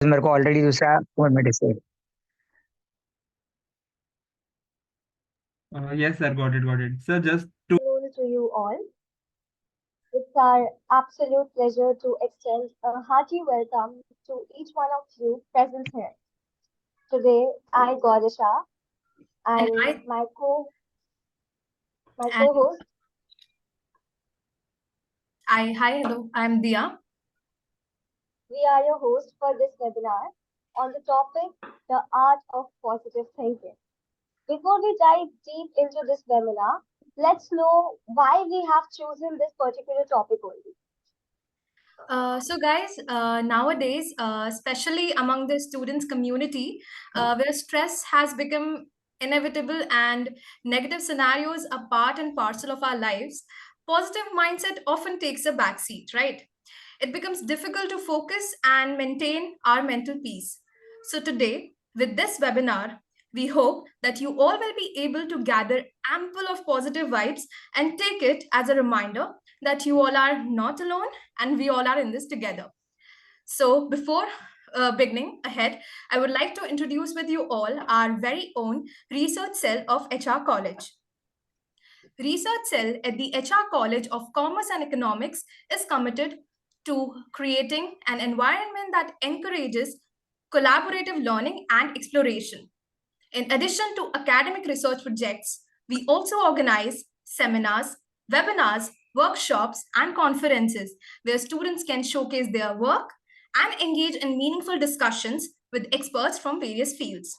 मेरे को ऑलरेडी दूसरा फॉर्मेट है। Yes, sir. Got it. Got it. Sir, just to Afternoon to you all. It's our absolute pleasure to extend a hearty welcome to each one of you present here. Today, I, Gaudisha, And and I my and co-host, hi, hello, I'm Dia. we are your hosts for this webinar on the topic, the art of positive thinking. Before we dive deep into this webinar, let's know why we have chosen this particular topic only. So guys, nowadays, especially among the students community, where stress has become inevitable and negative scenarios are part and parcel of our lives, positive mindset often takes a backseat, right? It becomes difficult to focus and maintain our mental peace. So today, with this webinar, we hope that you all will be able to gather ample of positive vibes and take it as a reminder that you all are not alone and we all are in this together. So before beginning ahead, I would like to introduce with you all our very own research cell of HR College. Research cell at the HR College of Commerce and Economics is committed to creating an environment that encourages collaborative learning and exploration. In addition to academic research projects, we also organize seminars, webinars, workshops, and conferences where students can showcase their work and engage in meaningful discussions with experts from various fields.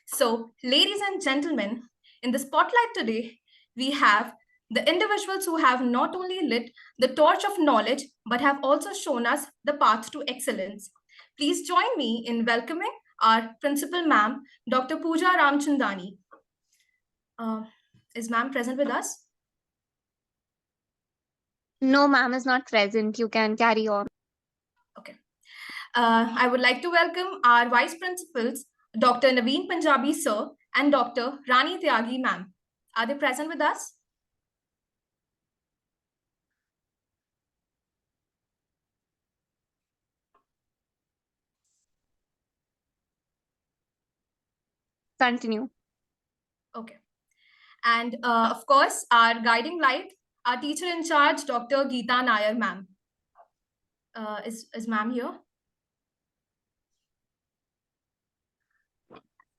So, ladies and gentlemen, in the spotlight today, we have the individuals who have not only lit the torch of knowledge but have also shown us the path to excellence. Please join me in welcoming our principal ma'am, Dr. Pooja Ramchandani. Is ma'am present with us? No, ma'am is not present. You can carry on. Okay. I would like to welcome our vice principals, Dr. Naveen Punjabi sir and Dr. Rani Tyagi ma'am. Are they present with us? Continue. Okay. And of course, our guiding light, our teacher in charge, Dr. Geeta Nair ma'am. Is ma'am here?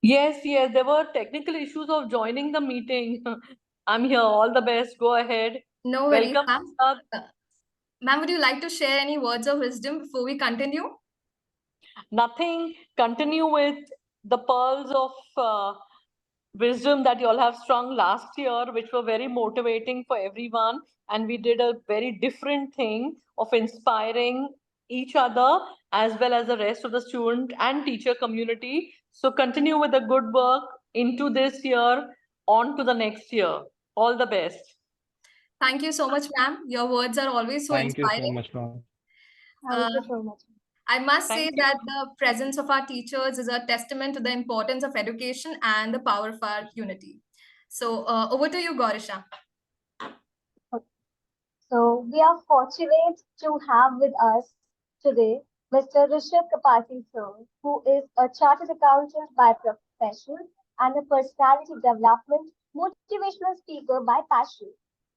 Yes, yes, there were technical issues of joining the meeting. I'm here. All the best. Go ahead. No worries, Welcome. ma'am. Ma'am, would you like to share any words of wisdom before we continue? Nothing. Continue with the pearls of wisdom that you all have strung last year, which were very motivating for everyone. And we did a very different thing of inspiring each other as well as the rest of the student and teacher community. So continue with the good work into this year, on to the next year. All the best. Thank you so much, ma'am. Your words are always so thank you so inspiring. much, ma'am. Thank you so much. I must say Thank you. that the presence of our teachers is a testament to the importance of education and the power of our unity. So over to you, Gaurisha. So we are fortunate to have with us today Mr. Rishabh Kapati sir, who is a chartered accountant by profession and a personality development motivational speaker by passion.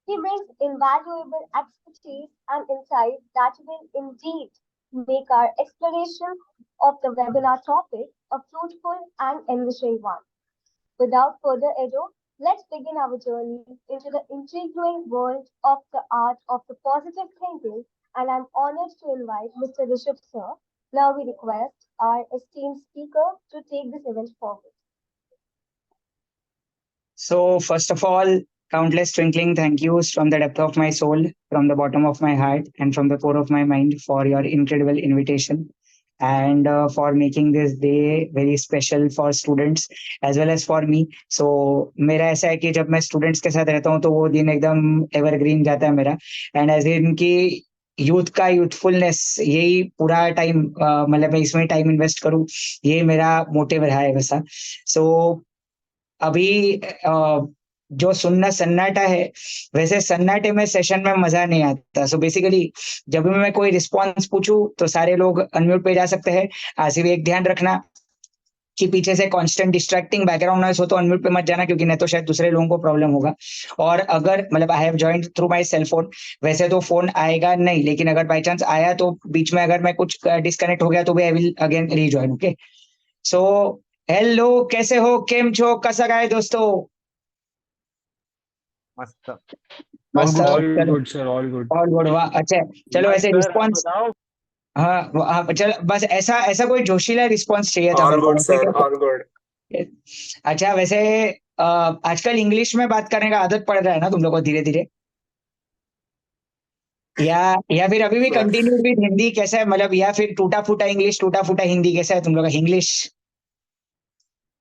He brings invaluable expertise and insights that will indeed make our exploration of the webinar topic a fruitful and enriching one. Without further ado, let's begin our journey into the intriguing world of the art of the positive thinking. And I'm honored to invite Mr. Rishabh sir. Now we request our esteemed speaker to take this event forward. So, first of all, countless twinkling thank yous from the depth of my soul, from the bottom of my heart, and from the core of my mind for your incredible invitation and for making this day very special for students as well as for me. So, मेरा ऐसा है कि जब मैं students के साथ रहता हूँ तो वो दिन एकदम एवरग्रीन जाता है मेरा एंड एज इन की यूथ का यूथफुलनेस यही पूरा टाइम मतलब मैं इसमें टाइम इन्वेस्ट करूँ ये मेरा मोटिव रहा है वैसा. सो अभी जो सुनना सन्नाटा है, वैसे सन्नाटे में सेशन में मजा नहीं आता। सो बेसिकली जब भी मैं कोई रिस्पॉन्स पूछूं तो सारे लोग अनम्यूट पे जा सकते हैं। सिर्फ एक ध्यान रखना कि पीछे से कांस्टेंट डिस्ट्रैक्टिंग बैकग्राउंड नॉइस हो तो अनम्यूट पे मत जाना, क्योंकि नहीं तो शायद दूसरे लोगों को प्रॉब्लम होगा। और अगर मतलब I have joined through my cell phone, वैसे तो फोन आएगा नहीं, लेकिन अगर बाई चांस आया तो बीच में अगर मैं कुछ डिस्कनेक्ट हो गया तो भी I will again rejoin. Okay, so hello, कैसे हो, केम छो, कसा गाय दोस्तों? मस्त। मस्त, ऑल चलो, good sir, all good. All good, वाह, अच्छा। चलो ऐसे सर आप रिस्पॉन्स, बताओ। हाँ हाँ, चलो बस ऐसा ऐसा कोई जोशीला रिस्पॉन्स चाहिए था ऑल मेरे को, गुड ऐसे सर, क्या? All good. अच्छा, वैसे आजकल इंग्लिश में बात करने का आदत पड़ रहा है ना तुम लोग को धीरे धीरे, या फिर अभी भी सर कंटिन्यू विद हिंदी, कैसा है मतलब, या फिर टूटा फूटा इंग्लिश, टूटा फूटा हिंदी, कैसा है तुम लोग का इंग्लिश?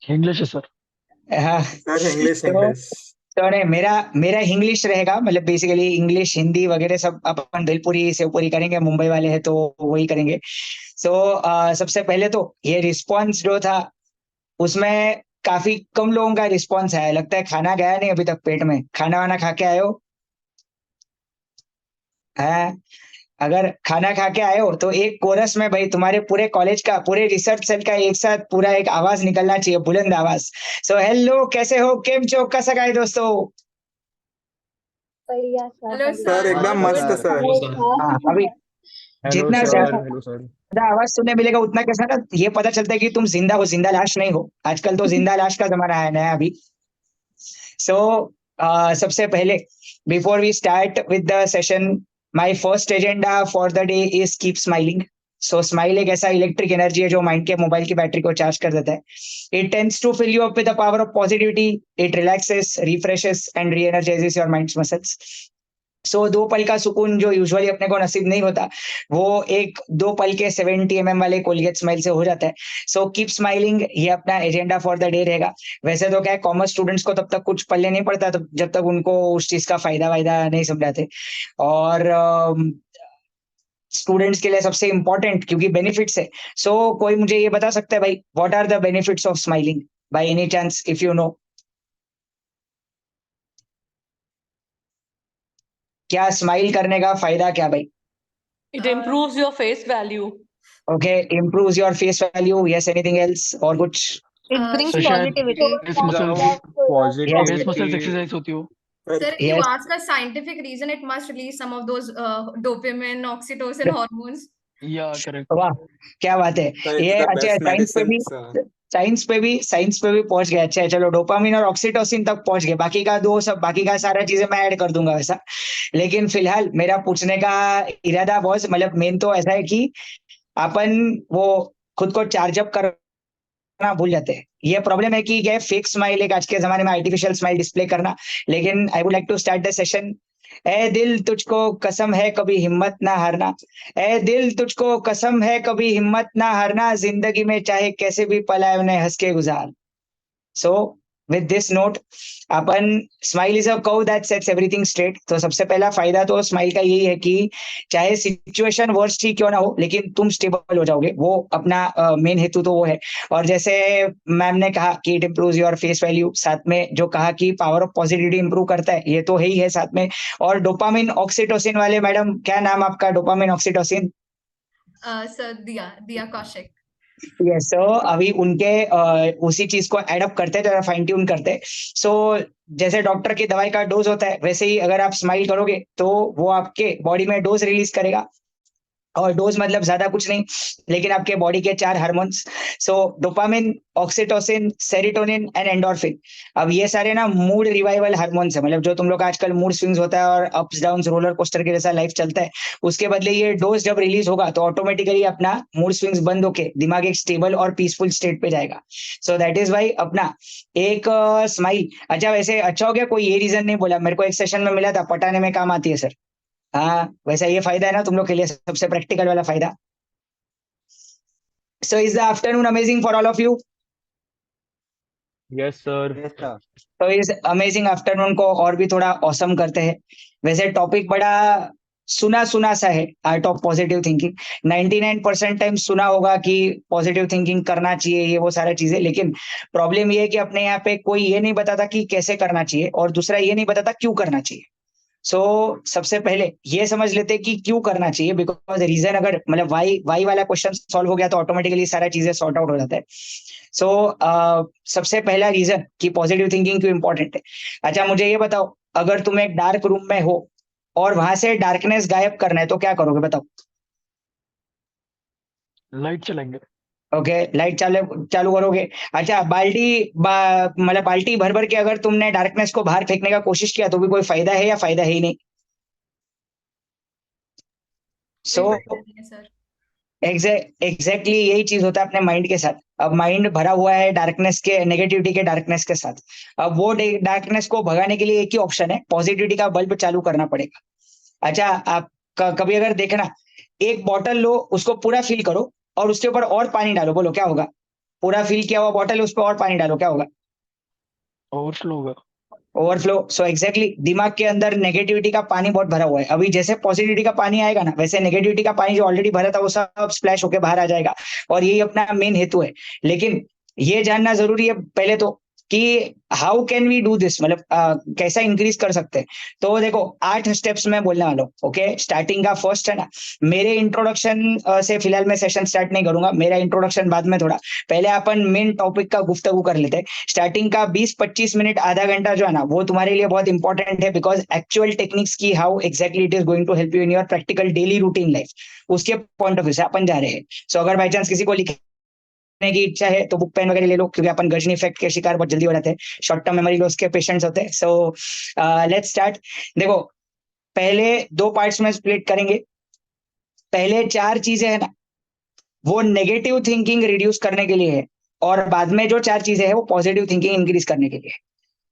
इंग्लिश है सर। हाँ, सर इंग्लिश तो इंग्लिश। तो नहीं, मेरा मेरा इंग्लिश रहेगा, मतलब बेसिकली इंग्लिश हिंदी वगैरह सब अपन भेलपुरी सेवपुरी करेंगे, मुंबई वाले हैं तो वही करेंगे। सो सबसे पहले तो ये रिस्पॉन्स जो था उसमें काफी कम लोगों का रिस्पॉन्स आया, लगता है खाना गया नहीं अभी तक पेट में, खाना वाना खा के आए हो? हाँ, अगर खाना खा के आए हो तो एक कोरस में भाई तुम्हारे पूरे कॉलेज का, पूरे रिसर्च सेल का एक साथ पूरा एक आवाज निकलना चाहिए, बुलंद आवाज। सो हेलो, कैसे हो, केम छो, कसा गाय दोस्तों? बढ़िया सर, Hello, बढ़िया। Sir sir. एकदम All मस्त मस्त good. सर। सर। हाँ, अभी हेलो जितना सर, ज्यादा हेलो सर। आवाज सुनने मिलेगा उतना कैसा ना, ये पता चलता है कि तुम जिंदा हो, जिंदा लाश नहीं हो। आजकल तो जिंदा लाश का जमाना है नया अभी। सो सबसे पहले, before we start with the session, my first agenda for the day is keep smiling. So smile एक ऐसा इलेक्ट्रिक एनर्जी है जो माइंड के, मोबाइल की बैटरी को चार्ज कर देता है। It tends to fill you up with the power of positivity. It relaxes, refreshes and reenergizes your minds muscles. So दो पल का सुकून जो यूजुअली अपने को नसीब नहीं होता, वो एक दो पल के 70 mm वाले कोलगेट स्माइल से हो जाता है। सो कीप स्माइलिंग, ये अपना एजेंडा फॉर द डे रहेगा। वैसे तो क्या है, कॉमर्स स्टूडेंट्स को तब तक कुछ पल्ले नहीं पड़ता तब जब तक उनको उस चीज का फायदा वायदा नहीं समझाते। और स्टूडेंट्स के लिए सबसे इंपॉर्टेंट, क्योंकि बेनिफिट्स है। सो कोई मुझे ये बता सकता है भाई, what are the benefits of smiling, by any chance if you know? क्या स्माइल करने का फायदा क्या भाई? It improves your face value. Okay, improves your face value, yes, anything else और कुछ? It Uh, brings सर शायद positivity. Face muscles, Yes, Positivity. Face muscles exercise होती हो। sir, if you yes, ask a scientific reason, it must release some of those dopamine, oxytocin hormones. या correct. वाह, क्या बात है। सर ये it's the अच्छा, बेस्ट साइंस पे मेडिसिन भी, सर। साइंस पे भी पहुंच गया। अच्छा चलो, डोपामिन और ऑक्सीटोसिन तक पहुंच गए, बाकी का दो सब, बाकी का सारा चीजें मैं ऐड कर दूंगा वैसा। लेकिन फिलहाल मेरा पूछने का इरादा बॉस, मतलब मेन तो ऐसा है कि अपन वो खुद को चार्जअप करना भूल जाते हैं। ये प्रॉब्लम है कि ये फेक स्माइल एक आज के जमाने में, आर्टिफिशियल स्माइल डिस्प्ले करना। लेकिन I would like to start the session. ए दिल तुझको कसम है कभी हिम्मत ना हारना, ए दिल तुझको कसम है कभी हिम्मत ना हारना, जिंदगी में चाहे कैसे भी पल आए उन्हें हंस के गुजार। सो with this note, upon, smile is a curve that sets everything straight. तो सबसे पहला फायदा तो स्माइल का यही है कि चाहे सिचुएशन वर्स्ट ही क्यों ना हो, लेकिन तुम स्टेबल हो जाओगे, वो अपना मेन हेतु तो वो है। और जैसे मैम ने कहा कि it improve your face value, साथ में जो कहा कि पावर ऑफ पॉजिटिविटी इंप्रूव करता है, ये तो है ही है साथ में। और डोपामिन ऑक्सीटोसिन वाले मैडम, क्या नाम आपका? Dopamine oxytocin, Sir, Diya Kaushik. Yes. So अभी उनके उसी चीज को एडअप करते हैं, जरा फाइन ट्यून करते हैं। सो जैसे डॉक्टर की दवाई का डोज होता है, वैसे ही अगर आप स्माइल करोगे तो वो आपके बॉडी में डोज रिलीज करेगा। और डोज मतलब ज्यादा कुछ नहीं, लेकिन आपके बॉडी के 4 hormones, so dopamine, oxytocin, serotonin and endorphin. अब ये सारे ना मूड रिवाइवल हार्मोन्स है, मतलब जो तुम लोग का आजकल मूड स्विंग्स होता है और अप्स डाउन रोलर कोस्टर के जैसा लाइफ चलता है, उसके बदले ये डोज जब रिलीज होगा तो ऑटोमेटिकली अपना मूड स्विंग्स बंद होके दिमाग एक स्टेबल और पीसफुल स्टेट पे जाएगा। सो दैट इज वाई अपना एक स्माइल। अच्छा, वैसे अच्छा हो गया कोई ये रीजन नहीं बोला, मेरे को एक सेशन में मिला था, पटाने में काम आती है सर। हाँ, वैसा ये फायदा है ना तुम लोग के लिए, सबसे प्रैक्टिकल वाला फायदा। So is the afternoon amazing for all of you? Yes sir. Yes sir. तो इस अमेजिंग आफ्टरनून को और भी थोड़ा औसम करते हैं। वैसे टॉपिक बड़ा सुना सुना सा है art of positive thinking. 99% time सुना होगा कि पॉजिटिव थिंकिंग करना चाहिए, ये वो सारी चीजें, लेकिन प्रॉब्लम ये है कि अपने यहाँ पे कोई ये नहीं बताता कि कैसे करना चाहिए, और दूसरा ये नहीं बताता क्यों करना चाहिए। सबसे पहले ये समझ लेते हैं कि क्यों करना चाहिए, बिकॉज रीजन अगर मतलब वाई वाला क्वेश्चन सॉल्व हो गया तो ऑटोमेटिकली सारा चीजें सॉर्ट आउट हो जाता है। सबसे पहला रीजन कि पॉजिटिव थिंकिंग क्यों इंपॉर्टेंट है। अच्छा मुझे ये बताओ, अगर तुम एक डार्क रूम में हो और वहां से डार्कनेस गायब करना है तो क्या करोगे बताओ? लाइट चलेंगे। ओके, लाइट चालू चालू करोगे। अच्छा मतलब बाल्टी भर भर के अगर तुमने डार्कनेस को बाहर फेंकने का कोशिश किया तो भी कोई फायदा है या फायदा है ही नहीं? सो कोई फायदा नहीं है सर। एग्जैक्टली यही चीज होता है अपने माइंड के साथ। अब माइंड भरा हुआ है डार्कनेस के, नेगेटिविटी के डार्कनेस के साथ। अब वो डार्कनेस को भगाने के लिए एक ही ऑप्शन है, पॉजिटिविटी का बल्ब चालू करना पड़ेगा। अच्छा आप कभी अगर देखना, एक बॉटल लो, उसको पूरा फिल करो और उसके ऊपर और पानी डालो, बोलो क्या होगा? पूरा फिल किया हुआ बॉटल है, उस पर और पानी डालो, क्या होगा? ओवरफ्लो होगा। ओवरफ्लो। सो एग्जैक्टली दिमाग के अंदर नेगेटिविटी का पानी बहुत भरा हुआ है। अभी जैसे पॉजिटिविटी का पानी आएगा ना, वैसे नेगेटिविटी का पानी जो ऑलरेडी भरा था वो सब स्प्लैश होकर बाहर आ जाएगा, और यही अपना मेन हेतु है। लेकिन ये जानना जरूरी है पहले तो कि how can we do this, मतलब कैसा इंक्रीज कर सकते हैं। तो देखो 8 स्टेप्स में बोलने वाला हूँ। ओके, स्टार्टिंग का फर्स्ट है ना, मेरे इंट्रोडक्शन से फिलहाल मैं सेशन स्टार्ट नहीं करूंगा, मेरा इंट्रोडक्शन बाद में, थोड़ा पहले अपन मेन टॉपिक का गुफ्तगू कर लेते हैं। स्टार्टिंग का 20-25 मिनट, आधा घंटा जो है ना, वो तुम्हारे लिए बहुत इंपॉर्टेंट है, बिकॉज एक्चुअल टेक्निक्स की how exactly it is going to help you in your practical daily routine life, उसके पॉइंट ऑफ व्यू से अपन जा रहे हैं। सो अगर बाई चांस किसी को लिखने की इच्छा है तो बुक पेन वगैरह ले लो, क्योंकि अपन गजनी इफेक्ट के शिकार बहुत जल्दी हो जाते हैं, शॉर्ट टर्म मेमोरी लॉस के पेशेंट्स होते हैं। So let's start. देखो पहले 2 पार्ट्स में स्प्लिट करेंगे। पहले 4 चीजें है ना, वो नेगेटिव थिंकिंग रिड्यूस करने के लिए है, और बाद में जो 4 चीजें हैं वो पॉजिटिव थिंकिंग इंक्रीज करने के लिए है।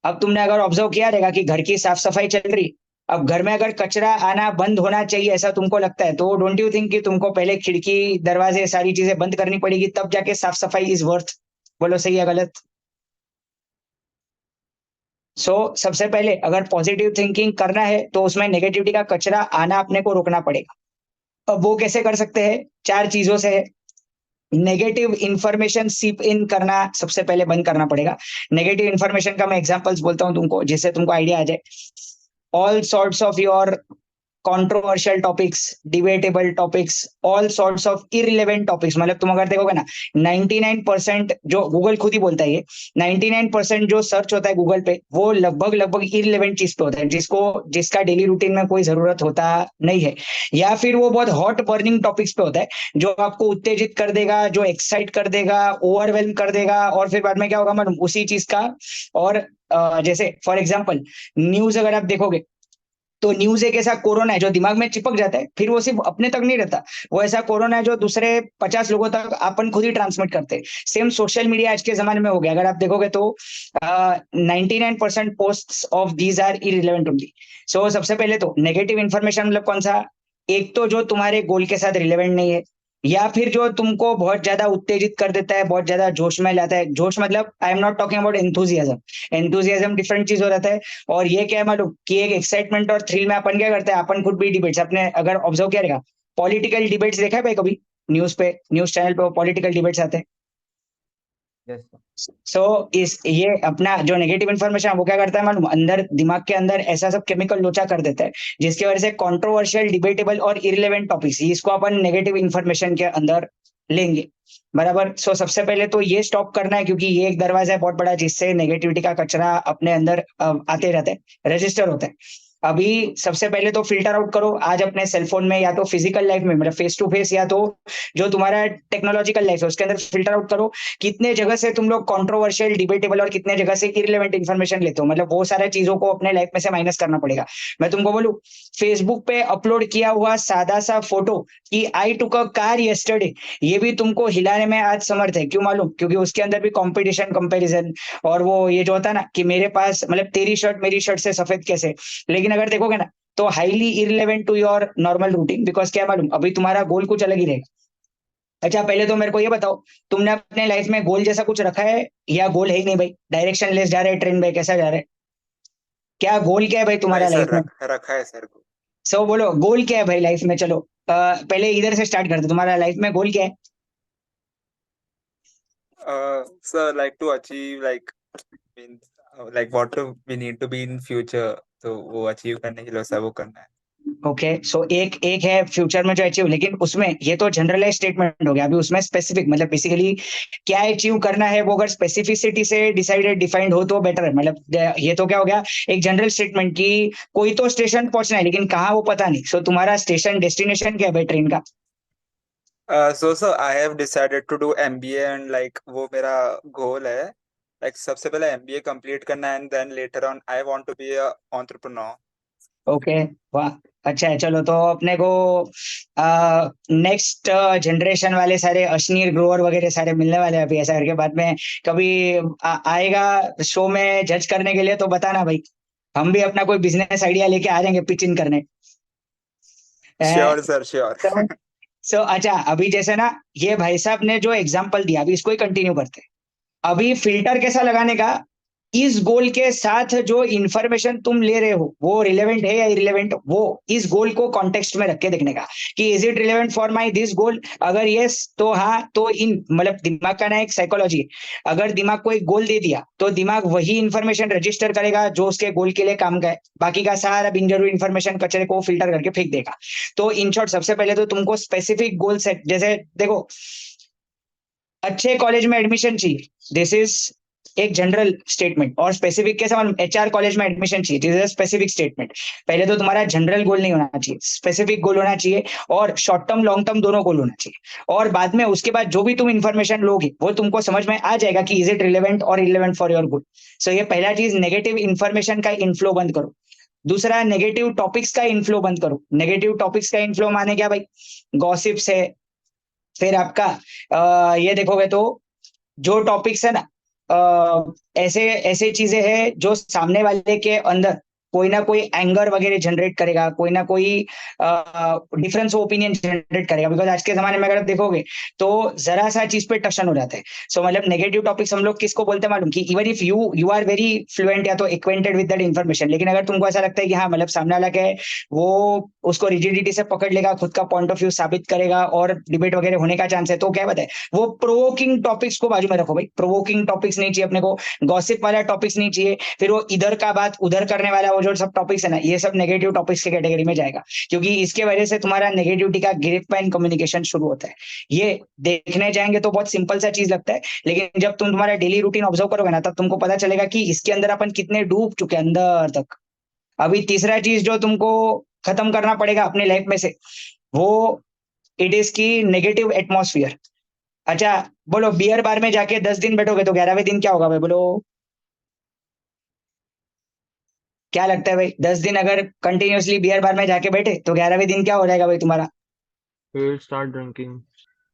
अब तुमने अगर ऑब्जर्व किया रहेगा कि घर की साफ सफाई चल रही, अब घर में अगर कचरा आना बंद होना चाहिए ऐसा तुमको लगता है, तो डोंट यू थिंक कि तुमको पहले खिड़की दरवाजे सारी चीजें बंद करनी पड़ेगी, तब जाके साफ सफाई इज वर्थ? बोलो सही है गलत? सबसे पहले अगर पॉजिटिव थिंकिंग करना है तो उसमें नेगेटिविटी का कचरा आना अपने को रोकना पड़ेगा। अब वो कैसे कर सकते हैं? 4 चीजों से है। नेगेटिव इंफॉर्मेशन सीप इन करना सबसे पहले बंद करना पड़ेगा। नेगेटिव इंफॉर्मेशन का मैं एग्जांपल्स बोलता हूं तुमको, जिससे तुमको आइडिया आ जाए। All sorts of your controversial topics, debatable topics, all sorts of irrelevant topics, मतलब तुम अगर देखोगे ना 99% जो गूगल खुद ही बोलता है, ये 99% जो सर्च होता है गूगल पे वो लगभग लगभग irrelevant चीज पे होता है, जिसका डेली रूटीन में कोई जरूरत होता नहीं है, या फिर वो बहुत हॉट बर्निंग टॉपिक्स पे होता है जो आपको उत्तेजित कर देगा, जो एक्साइट कर देगा, ओवरवेल्म कर देगा, और फिर बाद में क्या होगा मालूम, उसी चीज का। और जैसे फॉर एग्जाम्पल न्यूज अगर आप देखोगे तो न्यूज एक ऐसा कोरोना है जो दिमाग में चिपक जाता है, फिर वो सिर्फ अपने तक नहीं रहता, वो ऐसा कोरोना है जो दूसरे 50 लोगों तक अपन खुद ही ट्रांसमिट करते हैं। सेम सोशल मीडिया आज के जमाने में हो गया, अगर आप देखोगे तो 99% post of these are irrelevant only. So सबसे पहले तो नेगेटिव इंफॉर्मेशन मतलब कौन सा? एक तो जो तुम्हारे गोल के साथ रिलेवेंट नहीं है, या फिर जो तुमको बहुत ज्यादा उत्तेजित कर देता है, बहुत ज्यादा जोश में लाता है। जोश मतलब I am not talking about enthusiasm, enthusiasm different चीज हो जाता है। और ये क्या है मालूम कि एक एक्साइटमेंट और थ्रिल में अपन क्या करते हैं, अपन खुद भी डिबेट्स अपने अगर ऑब्जर्व किया रहेगा, पॉलिटिकल डिबेट्स देखा है भाई कभी? न्यूज पे, न्यूज चैनल पे पॉलिटिकल डिबेट्स आते हैं। इस ये अपना जो नेगेटिव इन्फॉर्मेशन वो क्या करता है मालूम, अंदर दिमाग के अंदर ऐसा सब केमिकल लोचा कर देता है, जिसकी वजह से कंट्रोवर्शियल, डिबेटेबल और इरिलेवेंट टॉपिक्स, इसको अपन नेगेटिव इन्फॉर्मेशन के अंदर लेंगे। बराबर। सबसे पहले तो ये स्टॉप करना है, क्योंकि ये एक दरवाजा है बहुत बड़ा जिससे नेगेटिविटी का कचरा अपने अंदर आते रहते हैं, रजिस्टर होते हैं। अभी सबसे पहले तो फिल्टर आउट करो आज अपने सेलफोन में, या तो फिजिकल लाइफ में मतलब फेस टू फेस, या तो जो तुम्हारा टेक्नोलॉजिकल लाइफ है उसके अंदर फिल्टर आउट करो कितने जगह से तुम लोग कंट्रोवर्शियल, डिबेटेबल और कितने जगह से इरिलेवेंट इन्फॉर्मेशन लेते हो। मतलब वो सारे चीजों को अपने लाइफ में से माइनस करना पड़ेगा। मैं तुमको बोलूं, फेसबुक पे अपलोड किया हुआ सादा सा फोटो कि आई टुक अ कार यस्टरडे, ये भी तुमको हिलाने में आज समर्थ है। क्यों मालूम? क्योंकि उसके अंदर भी कंपटीशन, कंपैरिजन, और वो ये जो होता है ना कि मेरे पास मतलब तेरी शर्ट मेरी शर्ट से सफेद कैसे। लेकिन अगर देखोगे ना तो highly irrelevant to your normal routine, because क्या मालूम अभी तुम्हारा गोल कुछ अलग ही रहेगा। अच्छा पहले तो मेरे को ये बताओ, तुमने अपने लाइफ में गोल जैसा कुछ रखा है या गोल है ही नहीं भाई? डायरेक्शन लेस जा रहे हैं ट्रेन भाई, कैसा जा रहे हैं? क्या गोल क्या है भाई तुम्हारा नहीं लाइफ सर, में? रखा है सर को। सो बोलो गोल क्या है भाई लाइफ में? चलो पहले इधर से स्टार्ट करते, तुम्हारा लाइफ में गोल क्या है? So like to achieve like means like what we need to be in future, तो वो अचीव करने के लिए सब वो करना है. ओके सो एक है फ्यूचर में जो अचीव, लेकिन उसमें ये तो जनरलाइज स्टेटमेंट हो गया, अभी उसमें स्पेसिफिक मतलब बेसिकली क्या अचीव करना है वो अगर स्पेसिफिसिटी से डिसाइडेड डिफाइंड हो तो बेटर है. मतलब ये तो क्या हो गया, एक जनरल स्टेटमेंट की कोई तो स्टेशन पहुंचना है लेकिन कहाँ वो पता नहीं. सो तुम्हारा स्टेशन डेस्टिनेशन क्या है भाई ट्रेन का? So I have decided to do MBA and like वो मेरा गोल है. Like सबसे पहले MBA complete करना and then later on I want to be a entrepreneur. Okay वाह अच्छा है. चलो तो अपने को नेक्स्ट जनरेशन वाले सारे अश्नीर ग्रोवर वगैरह सारे मिलने वाले हैं अभी, ऐसा करके बाद में कभी आएगा शो में जज करने के लिए तो बताना भाई, हम भी अपना कोई बिजनेस आइडिया लेके आ जाएंगे पिच इन करने. Sure sir, sure. सो अच्छा अभी जैसे ना ये भाई साहब ने जो एग्जांपल दिया अभी इसको ही कंटिन्यू करते हैं. अभी फिल्टर कैसा लगाने का, इस गोल के साथ जो इंफॉर्मेशन तुम ले रहे हो वो रिलेवेंट है या इरिलेवेंट, वो इस गोल को कॉन्टेक्स्ट में रख के देखने का कि is it relevant for my this goal. अगर यस तो हाँ, तो इन मतलब दिमाग का ना एक साइकोलॉजी, अगर दिमाग को एक गोल दे दिया तो दिमाग वही इंफॉर्मेशन रजिस्टर करेगा जो उसके गोल के लिए काम का है, बाकी का सारा बिनजरूरी इंफॉर्मेशन कचरे को फिल्टर करके फेंक देगा. तो इन शॉर्ट सबसे पहले तो तुमको स्पेसिफिक गोल सेट, जैसे देखो अच्छे कॉलेज में एडमिशन चाहिए, दिस इज एक जनरल स्टेटमेंट, और स्पेसिफिक कैसे मालूम, HR कॉलेज में एडमिशन चाहिए, this is a specific statement. पहले तो तुम्हारा जनरल गोल नहीं होना चाहिए, स्पेसिफिक गोल होना चाहिए, और शॉर्ट टर्म लॉन्ग टर्म दोनों गोल होना चाहिए. और बाद में उसके बाद जो भी तुम इंफॉर्मेशन लोगे वो तुमको समझ में आ जाएगा कि इज इट रिलेवेंट और इलेवेंट फॉर योर गोल. सो ये पहला चीज, नेगेटिव इंफॉर्मेशन का इनफ्लो बंद करो. दूसरा, नेगेटिव टॉपिक्स का इन्फ्लो बंद करो. नेगेटिव टॉपिक्स का इन्फ्लो माने क्या भाई, गॉसिप्स है, फिर आपका ये देखोगे तो जो टॉपिक्स है ना, ऐसे ऐसे चीजें हैं जो सामने वाले के अंदर कोई ना कोई एंगर वगैरह जनरेट करेगा, कोई ना कोई डिफरेंस ऑफ ओपिनियन जनरेट करेगा. बिकॉज आज के जमाने में अगर देखोगे तो जरा सा चीज पे टशन हो जाता है. सो मतलब नेगेटिव टॉपिक्स हम लोग किसको बोलते हैं मालूम, कि even if you are very fluent या तो एक्वेंटेड विद दैट इन्फॉर्मेशन, लेकिन अगर तुमको ऐसा लगता है कि हाँ मतलब सामने वाला क्या है वो उसको रिजिडिटी से पकड़ लेगा, खुद का पॉइंट ऑफ व्यू साबित करेगा और डिबेट वगैरह होने का चांस है, तो क्या बताए वो प्रोवोकिंग टॉपिक्स को बाजू में रखो भाई. प्रोवोकिंग टॉपिक्स नहीं चाहिए अपने को, गॉसिप वाला टॉपिक्स नहीं चाहिए, फिर वो इधर का बात उधर करने वाला वो जो सब टॉपिक्स है ना, ये सब नेगेटिव टॉपिक्स की कैटेगरी में जाएगा, क्योंकि इसके वजह से तुम्हारा नेगेटिविटी का ग्रिप एंड कम्युनिकेशन शुरू होता है. ये देखने जाएंगे तो बहुत सिंपल सा चीज लगता है, लेकिन जब तुम तुम्हारा डेली रूटीन ऑब्जर्व करोगे ना तब तुमको पता चलेगा कि इसके अंदर अपन कितने डूब चुके हैं अंदर तक. अभी तीसरा चीज जो तुमको खत्म करना पड़ेगा अपने लाइफ में से, वो इट इज की नेगेटिव एटमॉस्फियर. अच्छा बोलो, बियर बार में जाके 10 दिन बैठोगे तो 11वें दिन क्या होगा भाई, बोलो क्या लगता है भाई? 10 दिन अगर कंटिन्यूअसली बियर बार में जाके बैठे तो 11वें दिन क्या हो जाएगा भाई तुम्हारा? We'll start drinking.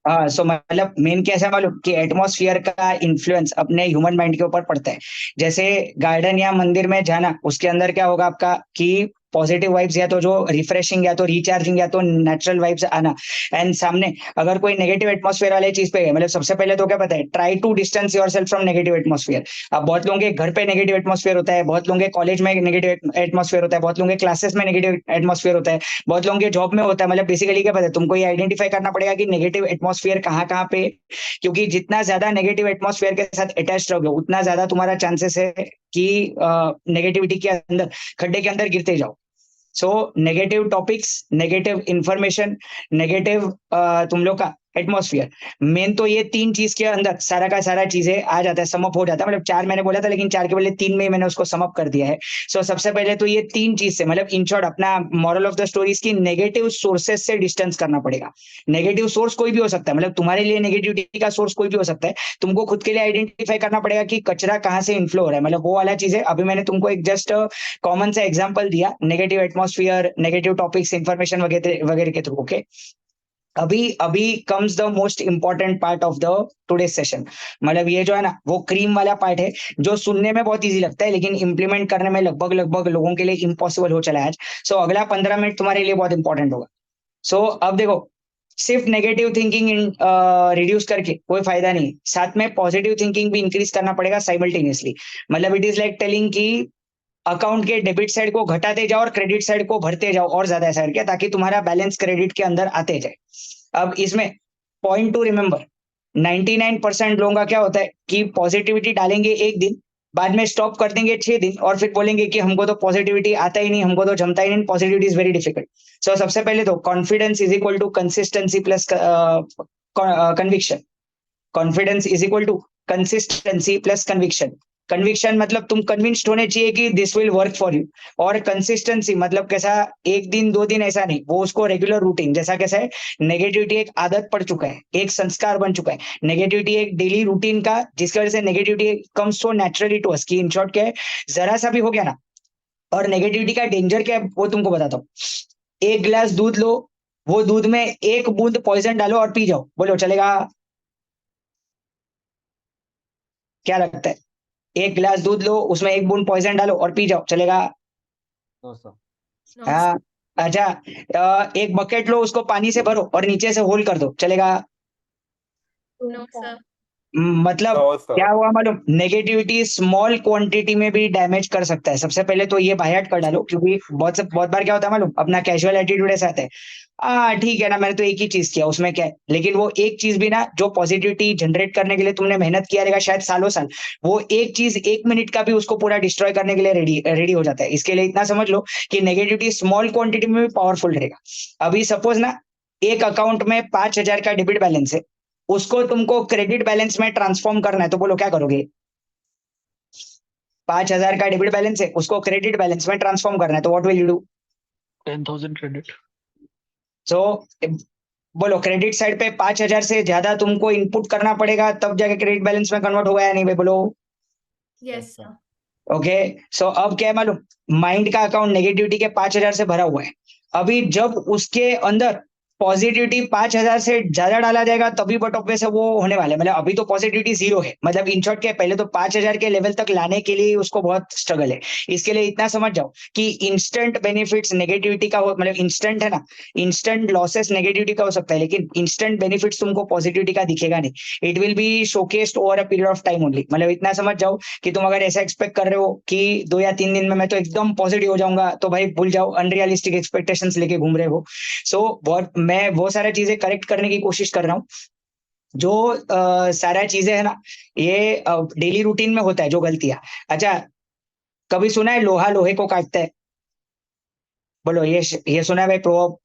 हाँ सो मतलब मेन कैसा मालूम कि एटमॉस्फियर का इन्फ्लुएंस अपने ह्यूमन माइंड के ऊपर पड़ता है. जैसे गार्डन या मंदिर में जाना, उसके अंदर क्या होगा आपका कि पॉजिटिव वाइब्स या तो जो रिफ्रेशिंग या तो रिचार्जिंग या तो नेचुरल वाइब्स आना. एंड सामने अगर कोई नेगेटिव एटमॉस्फेयर वाले चीज पे है, मतलब सबसे पहले तो क्या पता है, try to distance yourself from negative atmosphere. अब बहुत लोगों के घर पे नेगेटिव एटमॉस्फेयर होता है, बहुत लोगों के कॉलेज में नेगेटिव एटमॉस्फेयर होता है, बहुत लोगों के क्लासेस में नेगेटिव एटमॉस्फेयर होता है, बहुत लोगों के जॉब में होता है. मतलब बेसिकली क्या पता है, तुमको ये आइडेंटिफाई करना पड़ेगा कि नेगेटिव एटमॉस्फेयर कहाँ कहाँ पे, क्योंकि जितना ज्यादा नेगेटिव एटमॉस्फेयर के साथ अटैच रहोगे उतना ज्यादा तुम्हारा चांसेस है कि नेगेटिविटी के अंदर, खड्डे के अंदर गिरते जाओ. So negative topics, negative information, negative तुम लोग का एटमॉस्फेयर, मेन तो ये तीन चीज के अंदर सारा का सारा चीजें आ जाता है, समअप हो जाता है. मतलब 4 मैंने बोला था लेकिन 4 के बदले 3 में मैंने उसको समअप कर दिया है. सो सबसे पहले तो ये तीन चीज से, मतलब इन शॉर्ट अपना मॉरल ऑफ द स्टोरी की नेगेटिव सोर्सेस से डिस्टेंस करना पड़ेगा. नेगेटिव सोर्स कोई भी हो सकता है, मतलब तुम्हारे लिए नेगेटिविटी का सोर्स कोई भी हो सकता है. तुमको खुद के लिए आइडेंटिफाई करना पड़ेगा कि कचरा कहाँ से इन्फ्लो हो रहा है, मतलब वो वाला चीज है. अभी मैंने तुमको एक जस्ट कॉमन सा एग्जांपल दिया, negative atmosphere, negative topics, information वगैरह वगैरह के थ्रू. ओके, अभी अभी comes the most important part of the today session. मतलब ये जो है ना वो क्रीम वाला पार्ट है, जो सुनने में बहुत इजी लगता है लेकिन इंप्लीमेंट करने में लगभग लगभग लोगों के लिए इम्पॉसिबल हो चला है आज. सो अगला 15 मिनट तुम्हारे लिए बहुत इंपॉर्टेंट होगा. सो अब देखो, सिर्फ नेगेटिव थिंकिंग रिड्यूस करके कोई फायदा नहीं, साथ में पॉजिटिव थिंकिंग भी इंक्रीज करना पड़ेगा साइमल्टेनियसली. मतलब इट इज लाइक टेलिंग की अकाउंट के डेबिट साइड को घटाते जाओ और क्रेडिट साइड को भरते जाओ और ज्यादा ऐसा करके, ताकि तुम्हारा बैलेंस क्रेडिट के अंदर आते जाए। अब इसमें पॉइंट टू रिमेंबर, 99% लोगों का क्या होता है कि पॉजिटिविटी डालेंगे एक दिन, बाद में स्टॉप कर देंगे 6 दिन और फिर बोलेंगे कि हमको तो पॉजिटिविटी आता ही नहीं, हमको तो जमता ही नहीं, positivity is very difficult. So सबसे पहले तो confidence is equal to consistency plus conviction. Confidence is equal to consistency plus conviction. Conviction मतलब तुम कन्विंस्ड होने चाहिए कि this will work for you, और कंसिस्टेंसी मतलब कैसा, एक दिन 2 दिन ऐसा नहीं, वो उसको रेगुलर रूटीन जैसा कैसा है, नेगेटिविटी एक आदत पड़ चुका है, एक संस्कार बन चुका है, नेगेटिविटी एक डेली रूटीन का, जिसकी वजह से negativity comes so naturally to us कि इन शॉर्ट क्या है, जरा सा भी हो गया ना। और नेगेटिविटी का डेंजर क्या है वो तुमको बताता हूँ। एक गिलास दूध लो, वो दूध में 1 बूंद पॉइजन डालो और पी जाओ, बोलो चलेगा? क्या लगता है? एक गिलास दूध लो, उसमें 1 बूंद पॉइजन डालो और पी जाओ, चलेगा? No, sir. No, हाँ। अच्छा, एक बकेट लो, उसको पानी से भरो और नीचे से होल कर दो, चलेगा? no, sir. मतलब No, sir. क्या हुआ मालूम, नेगेटिविटी स्मॉल क्वांटिटी में भी डैमेज कर सकता है। सबसे पहले तो ये बाहर कर डालो, क्योंकि बहुत बार क्या होता है मालूम, अपना कैजुअल एटीट्यूड ऐसा आता है, ठीक है ना, मैंने तो एक ही चीज किया, उसमें क्या है। लेकिन वो एक चीज भी ना, जो पॉजिटिविटी जनरेट करने के लिए तुमने मेहनत किया रहेगा शायद सालों साल, वो एक चीज 1 मिनट का भी उसको पूरा डिस्ट्रॉय करने के लिए रेडी हो जाता है। इसके लिए इतना समझ लो कि नेगेटिविटी स्मॉल क्वांटिटी में भी पावरफुल रहेगा। अभी सपोज ना, एक अकाउंट में 5,000 का डेबिट बैलेंस है, उसको तुमको क्रेडिट बैलेंस में ट्रांसफॉर्म करना है, तो बोलो क्या करोगे? 5,000 का डेबिट बैलेंस है, उसको क्रेडिट बैलेंस में ट्रांसफॉर्म करना है, तो what will you do? 10,000 credit. सो बोलो, क्रेडिट साइड पे 5,000 से ज्यादा तुमको इनपुट करना पड़ेगा, तब जाके क्रेडिट बैलेंस में कन्वर्ट होगा या नहीं भाई, बोलो? Yes, sir. ओके। सो अब क्या है मालूम, माइंड का अकाउंट नेगेटिविटी के 5,000 से भरा हुआ है। अभी जब उसके अंदर पॉजिटिविटी 5,000 से ज्यादा डाला जाएगा तभी बट ऑब्वियस है वो होने वाला है। मतलब अभी तो पॉजिटिविटी 0 है, मतलब इन शॉर्ट के पहले तो 5,000 के लेवल तक लाने के लिए उसको बहुत स्ट्रगल है। इसके लिए इतना समझ जाओ कि इंस्टेंट बेनिफिट्स नेगेटिविटी का हो, मतलब इंस्टेंट है ना, इंस्टेंट लॉसेस नेगेटिविटी का हो सकता है, लेकिन इंस्टेंट बेनिफिट्स तुमको पॉजिटिविटी का दिखेगा नहीं। It will be showcased over a period of time only. मतलब इतना समझ जाओ कि तुम अगर ऐसा एक्सपेक्ट कर रहे हो कि 2 या 3 दिन में मैं तो एकदम पॉजिटिव हो जाऊंगा, तो भाई भूल जाओ, अनरियलिस्टिक एक्सपेक्टेशंस लेके घूम रहे हो। सो मैं वो सारा चीजें करेक्ट करने की कोशिश कर रहा हूँ। जो सारा चीजें है ना, ये डेली रूटीन में होता है जो गलतियां। अच्छा, कभी सुना है लोहा लोहे को काटता है? बोलो, ये सुना है भाई proverb?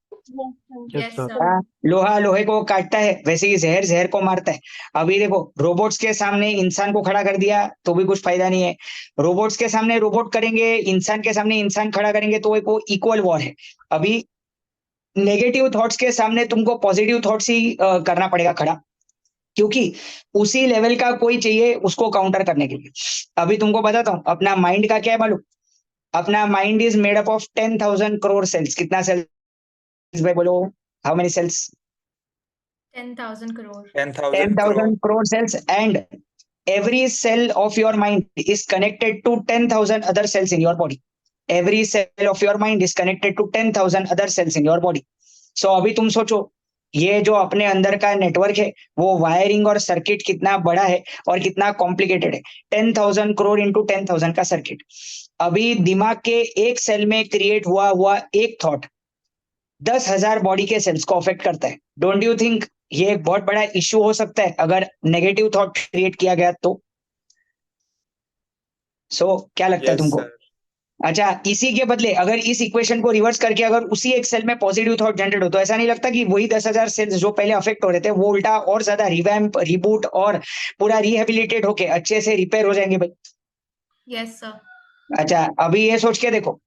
Yes, Yes, sir. sir. लोहा लोहे को काटता है, वैसे ही जहर जहर को मारता है। अभी देखो, रोबोट्स के सामने इंसान को खड़ा कर दिया तो भी कुछ फायदा नहीं है, रोबोट्स के सामने रोबोट करेंगे, इंसान के सामने इंसान खड़ा करेंगे तो वो इक्वल वॉर है। अभी नेगेटिव थॉट्स के सामने तुमको पॉजिटिव थॉट्स ही करना पड़ेगा खड़ा, क्योंकि उसी लेवल का कोई चाहिए उसको काउंटर करने के लिए। अभी तुमको बताता हूँ, अपना माइंड का क्या है मालूम? अपना mind is made up of 10,000 crore cells. कितना सेल्स भाई, बोलो? How many cells? 10,000 crore. 10,000 crore. 10,000 crore cells, and every cell of your mind is connected to 10,000 other cells in your body. Every cell of your mind is connected to 10,000 other cells in your body. So अभी तुम सोचो, ये जो अपने अंदर का network है, वो वायरिंग और सर्किट कितना बड़ा है और कितना कॉम्प्लिकेटेड है। 10,000 करोड़ इंटू 10,000 का सर्किट। अभी दिमाग के एक सेल में क्रिएट हुआ एक थॉट 10,000 बॉडी के सेल्स को अफेक्ट करता है। डोंट यू थिंक ये एक बहुत बड़ा इश्यू हो सकता है अगर नेगेटिव थॉट क्रिएट किया गया तो? क्या लगता है Yes, तुमको? sir. अच्छा, इसी के बदले अगर इस इक्वेशन को रिवर्स करके अगर उसी एक सेल में पॉजिटिव थॉट जनरेट हो, तो ऐसा नहीं लगता कि वही 10,000 सेल्स जो पहले अफेक्ट हो रहे थे वो उल्टा और ज्यादा रिवैम्प, रिबूट और पूरा रिहेबिलिटेट होके अच्छे से रिपेयर हो जाएंगे भाई? Yes, sir. अच्छा, अभी ये सोच के देखो,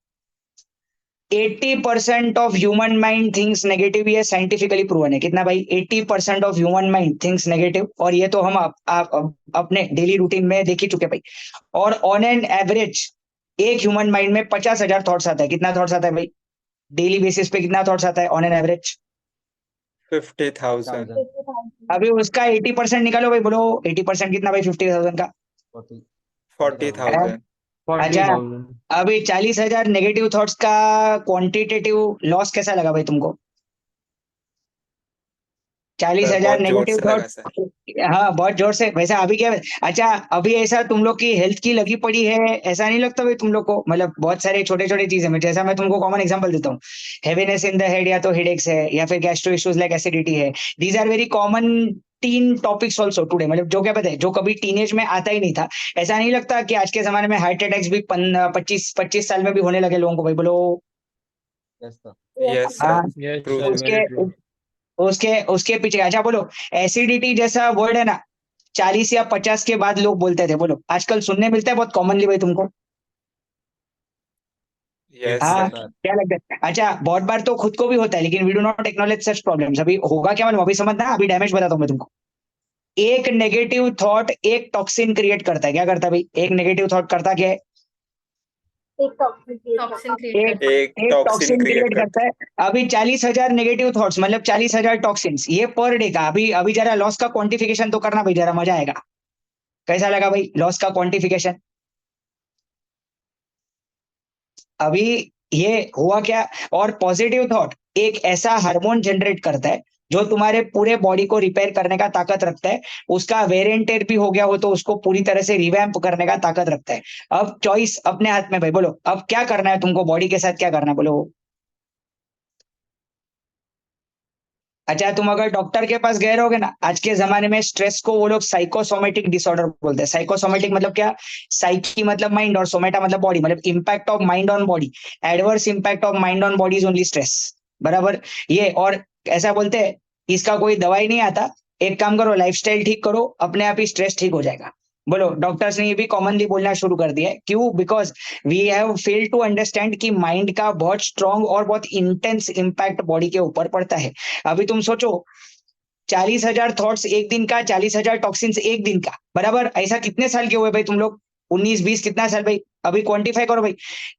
80% of human mind thinks negative, ये साइंटिफिकली प्रूवन है। कितना भाई? 80% of human mind thinks negative, और ये तो हम अपने डेली रूटीन में देख ही चुके भाई। और ऑन एन एवरेज एक ह्यूमन माइंड में 50,000 थॉट्स आता है। कितना थॉट्स आता है भाई डेली बेसिस पे? कितना थॉट्स आता है ऑन एन एवरेज? 50,000. 50,000. अभी उसका 80% निकालो भाई, बोलो 80% कितना भाई 50,000 का? 40,000. 40,000. अभी 40,000 नेगेटिव थॉट्स का क्वांटिटेटिव लॉस कैसा लगा भाई तुमको? 40,000 बहुत जोर नेगेटिव से लगा थॉट। सर। हाँ बहुत जोर से। वैसा अभी क्या, अच्छा अभी ऐसा तुम लोग की हेल्थ की लगी पड़ी है ऐसा नहीं लगता भाई तुम लोग को? मतलब बहुत सारे छोटे छोटे चीजें में, जैसा मैं तुमको कॉमन एग्जांपल देता हूँ, हेवीनेस इन द हेड या तो हेडेक्स है या फिर गैस्ट्रो इश्यूज लाइक एसिडिटी है। These are very common teen topics also today, मतलब जो क्या पता है जो कभी टीनेज में आता ही नहीं था। ऐसा नहीं लगता कि आज के जमाने में हार्ट अटैक्स भी 25 साल में भी होने लगे लोगों को भाई? बोलो। Yes, sir. यस हाँ। Sir, Yes, true sir. Sir. उसके Very true. उसके उसके पीछे अच्छा बोलो, एसिडिटी जैसा वर्ड है ना 40 या 50 के बाद लोग बोलते थे, बोलो आजकल सुनने मिलता है बहुत कॉमनली भाई तुमको? यस हाँ। सर। क्या लगता है? अच्छा बहुत बार तो खुद को भी होता है लेकिन we do not acknowledge such problems. अभी होगा क्या मालूम, अभी समझना, अभी डैमेज बताता हूँ मैं तुमको। एक नेगेटिव थॉट एक टॉक्सिन क्रिएट करता है। क्या करता है भाई? एक नेगेटिव थॉट करता क्या है? एक टॉक्सिक टॉक्सिन क्रिएट एक करता है। एक एक टॉक्सिन टॉक्सिन क्रिएट क्रिएट करता करता है। अभी 40,000 नेगेटिव थॉट्स मतलब 40,000 टॉक्सिन्स, ये पर डे का। अभी अभी जरा लॉस का क्वांटिफिकेशन तो करना भाई, जरा मजा आएगा। कैसा लगा भाई लॉस का क्वांटिफिकेशन? अभी ये हुआ क्या? और पॉजिटिव थॉट एक ऐसा हार्मोन जनरेट करता है जो तुम्हारे पूरे बॉडी को रिपेयर करने का ताकत रखता है। उसका वेरिएंट टेर भी हो गया हो तो उसको पूरी तरह से रिवैम्प करने का ताकत रखता है। अब चॉइस अपने हाथ में भाई, बोलो अब क्या करना है तुमको, बॉडी के साथ क्या करना है बोलो। अच्छा तुम अगर डॉक्टर के पास गए रहोगे ना, आज के जमाने में स्ट्रेस को वो लोग साइकोसोमेटिक डिसऑर्डर बोलते हैं। साइकोसोमेटिक मतलब क्या? साइकी मतलब माइंड और सोमेटा मतलब बॉडी, मतलब impact of mind on body. Adverse impact of mind on body is only stress. बराबर। ये और ऐसा बोलते हैं इसका कोई दवाई नहीं आता। एक काम करो, लाइफस्टाइल ठीक करो, अपने आप ही स्ट्रेस ठीक हो जाएगा। बोलो डॉक्टर्स ने ये भी कॉमनली बोलना शुरू कर दिया है। क्यों? Because we have fail to understand कि माइंड का बहुत स्ट्रांग और बहुत इंटेंस इंपैक्ट बॉडी के ऊपर पड़ता है। अभी तुम सोचो 40,000 थॉट्स एक दिन का, 40,000 टॉक्सिन्स एक दिन का, बराबर ऐसा कितने साल के हुए भाई तुम लोग? 19-20 कितना साल भाई? अभी क्वांटिफाई करो भाई।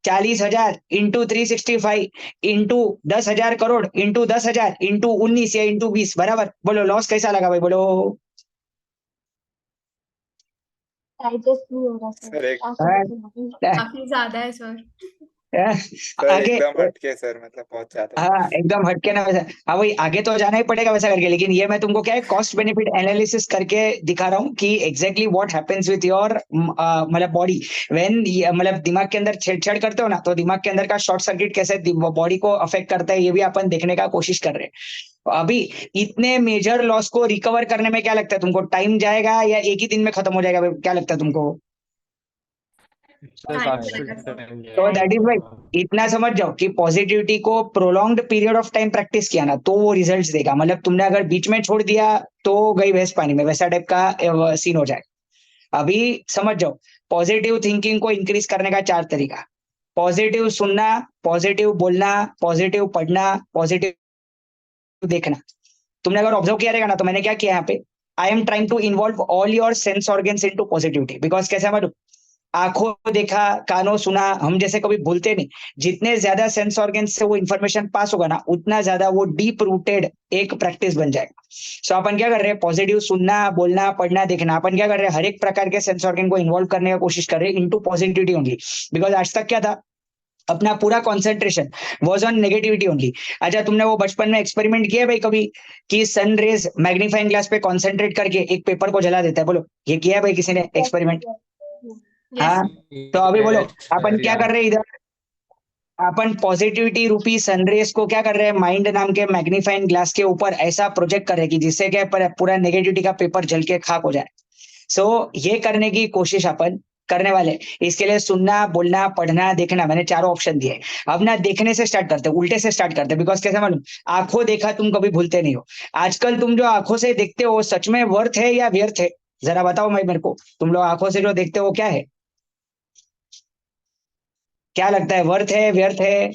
40,000 into 365 into 10,000 crore into 10,000 into 19 या इंटू 20, बराबर। बोलो लॉस कैसा लगा भाई? बोलो। डाइजेस्ट नहीं हो रहा सर। एक सर। काफी ज्यादा है सर। सर आगे। एकदम हटके सर, मतलब बहुत ज्यादा। हाँ एकदम हटके ना वैसा। हाँ वही आगे तो जाना ही पड़ेगा वैसा करके, लेकिन ये मैं तुमको क्या है कॉस्ट बेनिफिट एनालिसिस करके दिखा रहा हूँ कि exactly what happens with your मतलब बॉडी व्हेन, मतलब दिमाग के अंदर छेड़छाड़ करते हो ना, तो दिमाग के अंदर का शॉर्ट सर्किट कैसे बॉडी को अफेक्ट करता है ये भी अपन देखने का कोशिश कर रहे हैं। अभी इतने मेजर लॉस को रिकवर करने में क्या लगता है तुमको, टाइम जाएगा या एक ही दिन में खत्म हो जाएगा भाई? क्या लगता है तुमको? Sir, टाइम काफी लगेगा सर। time तो जाएगा। दैट इज भाई, इतना समझ जाओ कि पॉजिटिविटी को prolonged period of time practice किया ना तो वो रिजल्ट्स देगा। मतलब तुमने अगर बीच में छोड़ दिया तो गई भैंस पानी में, वैसा टाइप का सीन हो जाए। अभी समझ जाओ पॉजिटिव थिंकिंग को इंक्रीज करने का 4 तरीका। पॉजिटिव सुनना, पॉजिटिव बोलना, पॉजिटिव पढ़ना, पॉजिटिव देखना। तुमने अगर ऑब्जर्व किया रहेगा ना तो मैंने क्या किया यहाँ पे, I am trying to involve all your sense organs into positivity. Because कैसे मालूम, आंखों देखा कानों सुना हम जैसे कभी भूलते नहीं। जितने ज्यादा सेंस ऑर्गन से वो इन्फॉर्मेशन पास होगा ना उतना ज्यादा वो डीप रूटेड एक प्रैक्टिस बन जाएगा। सो अपन क्या कर रहे हैं, पॉजिटिव सुनना बोलना पढ़ना देखना, अपन क्या कर रहे हैं हर एक प्रकार के सेंस ऑर्गन को इन्वॉल्व करने की कोशिश कर रहे हैं इनटू पॉजिटिविटी ओनली। बिकॉज आज तक क्या था, अपना पूरा concentration was on negativity only. अच्छा तुमने वो बचपन में एक्सपेरिमेंट किया भाई कभी कि सन रेज मैग्नीफाइंग ग्लास पे कॉन्सेंट्रेट करके एक पेपर को जला देता है? बोलो ये किया है भाई किसी ने एक्सपेरिमेंट? यस। हाँ। तो अभी बोलो Yes, अपन sir, क्या yeah. कर रहे हैं इधर, अपन पॉजिटिविटी रूपी सनरेज को क्या कर रहे हैं माइंड नाम के मैग्नीफाइंग ग्लास के ऊपर ऐसा प्रोजेक्ट कर रहे हैं कि जिससे क्या पूरा नेगेटिविटी का पेपर जल के खाक हो जाए। सो ये करने की कोशिश अपन करने वाले। इसके लिए सुनना बोलना पढ़ना देखना मैंने चारों ऑप्शन दिए। अब ना देखने से स्टार्ट करते, उल्टे से स्टार्ट करते। बिकॉज कैसे मालूम, आंखों देखा तुम कभी भूलते नहीं हो। आजकल तुम जो आंखों से देखते हो सच में वर्थ है या व्यर्थ है? जरा बताओ भाई मेरे को, तुम लोग आंखों से जो देखते हो क्या है? क्या लगता है, वर्थ है व्यर्थ है?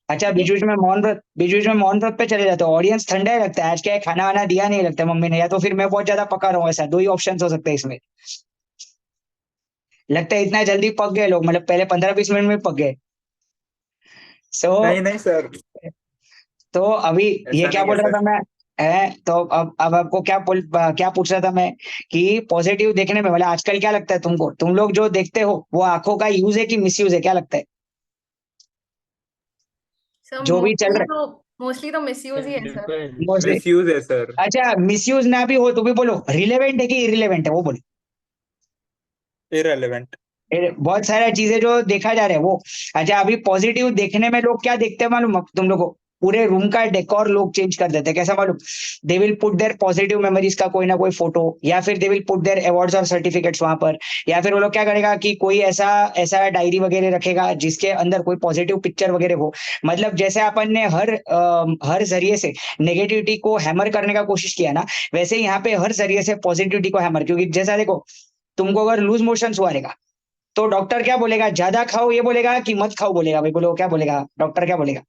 अच्छा बीच बीच में मौन व्रत पे चले जाते हो, ऑडियंस ठंडा ही लगता है आज, क्या है खाना वाना दिया नहीं लगता मम्मी ने, या तो फिर मैं बहुत ज्यादा पका रहा हूँ, ऐसा दो ही ऑप्शन हो सकते हैं इसमें। लगता है इतना जल्दी पक गए लोग, मतलब पहले 15-20 मिनट में पक गए। सो नहीं नहीं सर, तो अभी ये ऐसा क्या नहीं है बोल रहा था सर। मैं, है तो अब आपको क्या पूछ रहा था मैं कि पॉजिटिव देखने में, मतलब आजकल क्या लगता है तुमको, तुम लोग जो देखते हो वो आंखों का यूज है कि मिस यूज है? क्या लगता है सर जो भी चल मोस्टली रहा तो मोस्टली तो मिसयूज ही है सर। Mostly. मिसयूज है सर। अच्छा, मिसयूज ना भी हो तो भी बोलो रिलेवेंट है कि इरिलेवेंट है वो बोलो। इररिलेवेंट। बहुत सारा चीजें जो देखा जा रहा है वो। अच्छा, अभी पॉजिटिव देखने में लोग क्या देखते हैं मालूम तुम लोगों को? पूरे रूम का डेकोर लोग चेंज कर देते हैं। कैसा मालूम? They will put their positive memories का कोई ना कोई फोटो, या फिर they will put their awards और सर्टिफिकेट्स वहां पर, या फिर वो लोग क्या करेगा कि कोई ऐसा ऐसा डायरी वगैरह रखेगा जिसके अंदर कोई पॉजिटिव पिक्चर वगैरह हो। मतलब जैसे अपन ने हर जरिए से नेगेटिविटी को हैमर करने का कोशिश किया ना, वैसे यहाँ पे हर जरिए से पॉजिटिविटी को हैमर। क्योंकि जैसा देखो, तुमको अगर लूज मोशन हुआ रहेगा तो डॉक्टर क्या बोलेगा? ज्यादा खाओ ये बोलेगा कि मत खाओ बोलेगा? भाई बोलो, क्या बोलेगा डॉक्टर? क्या बोलेगा?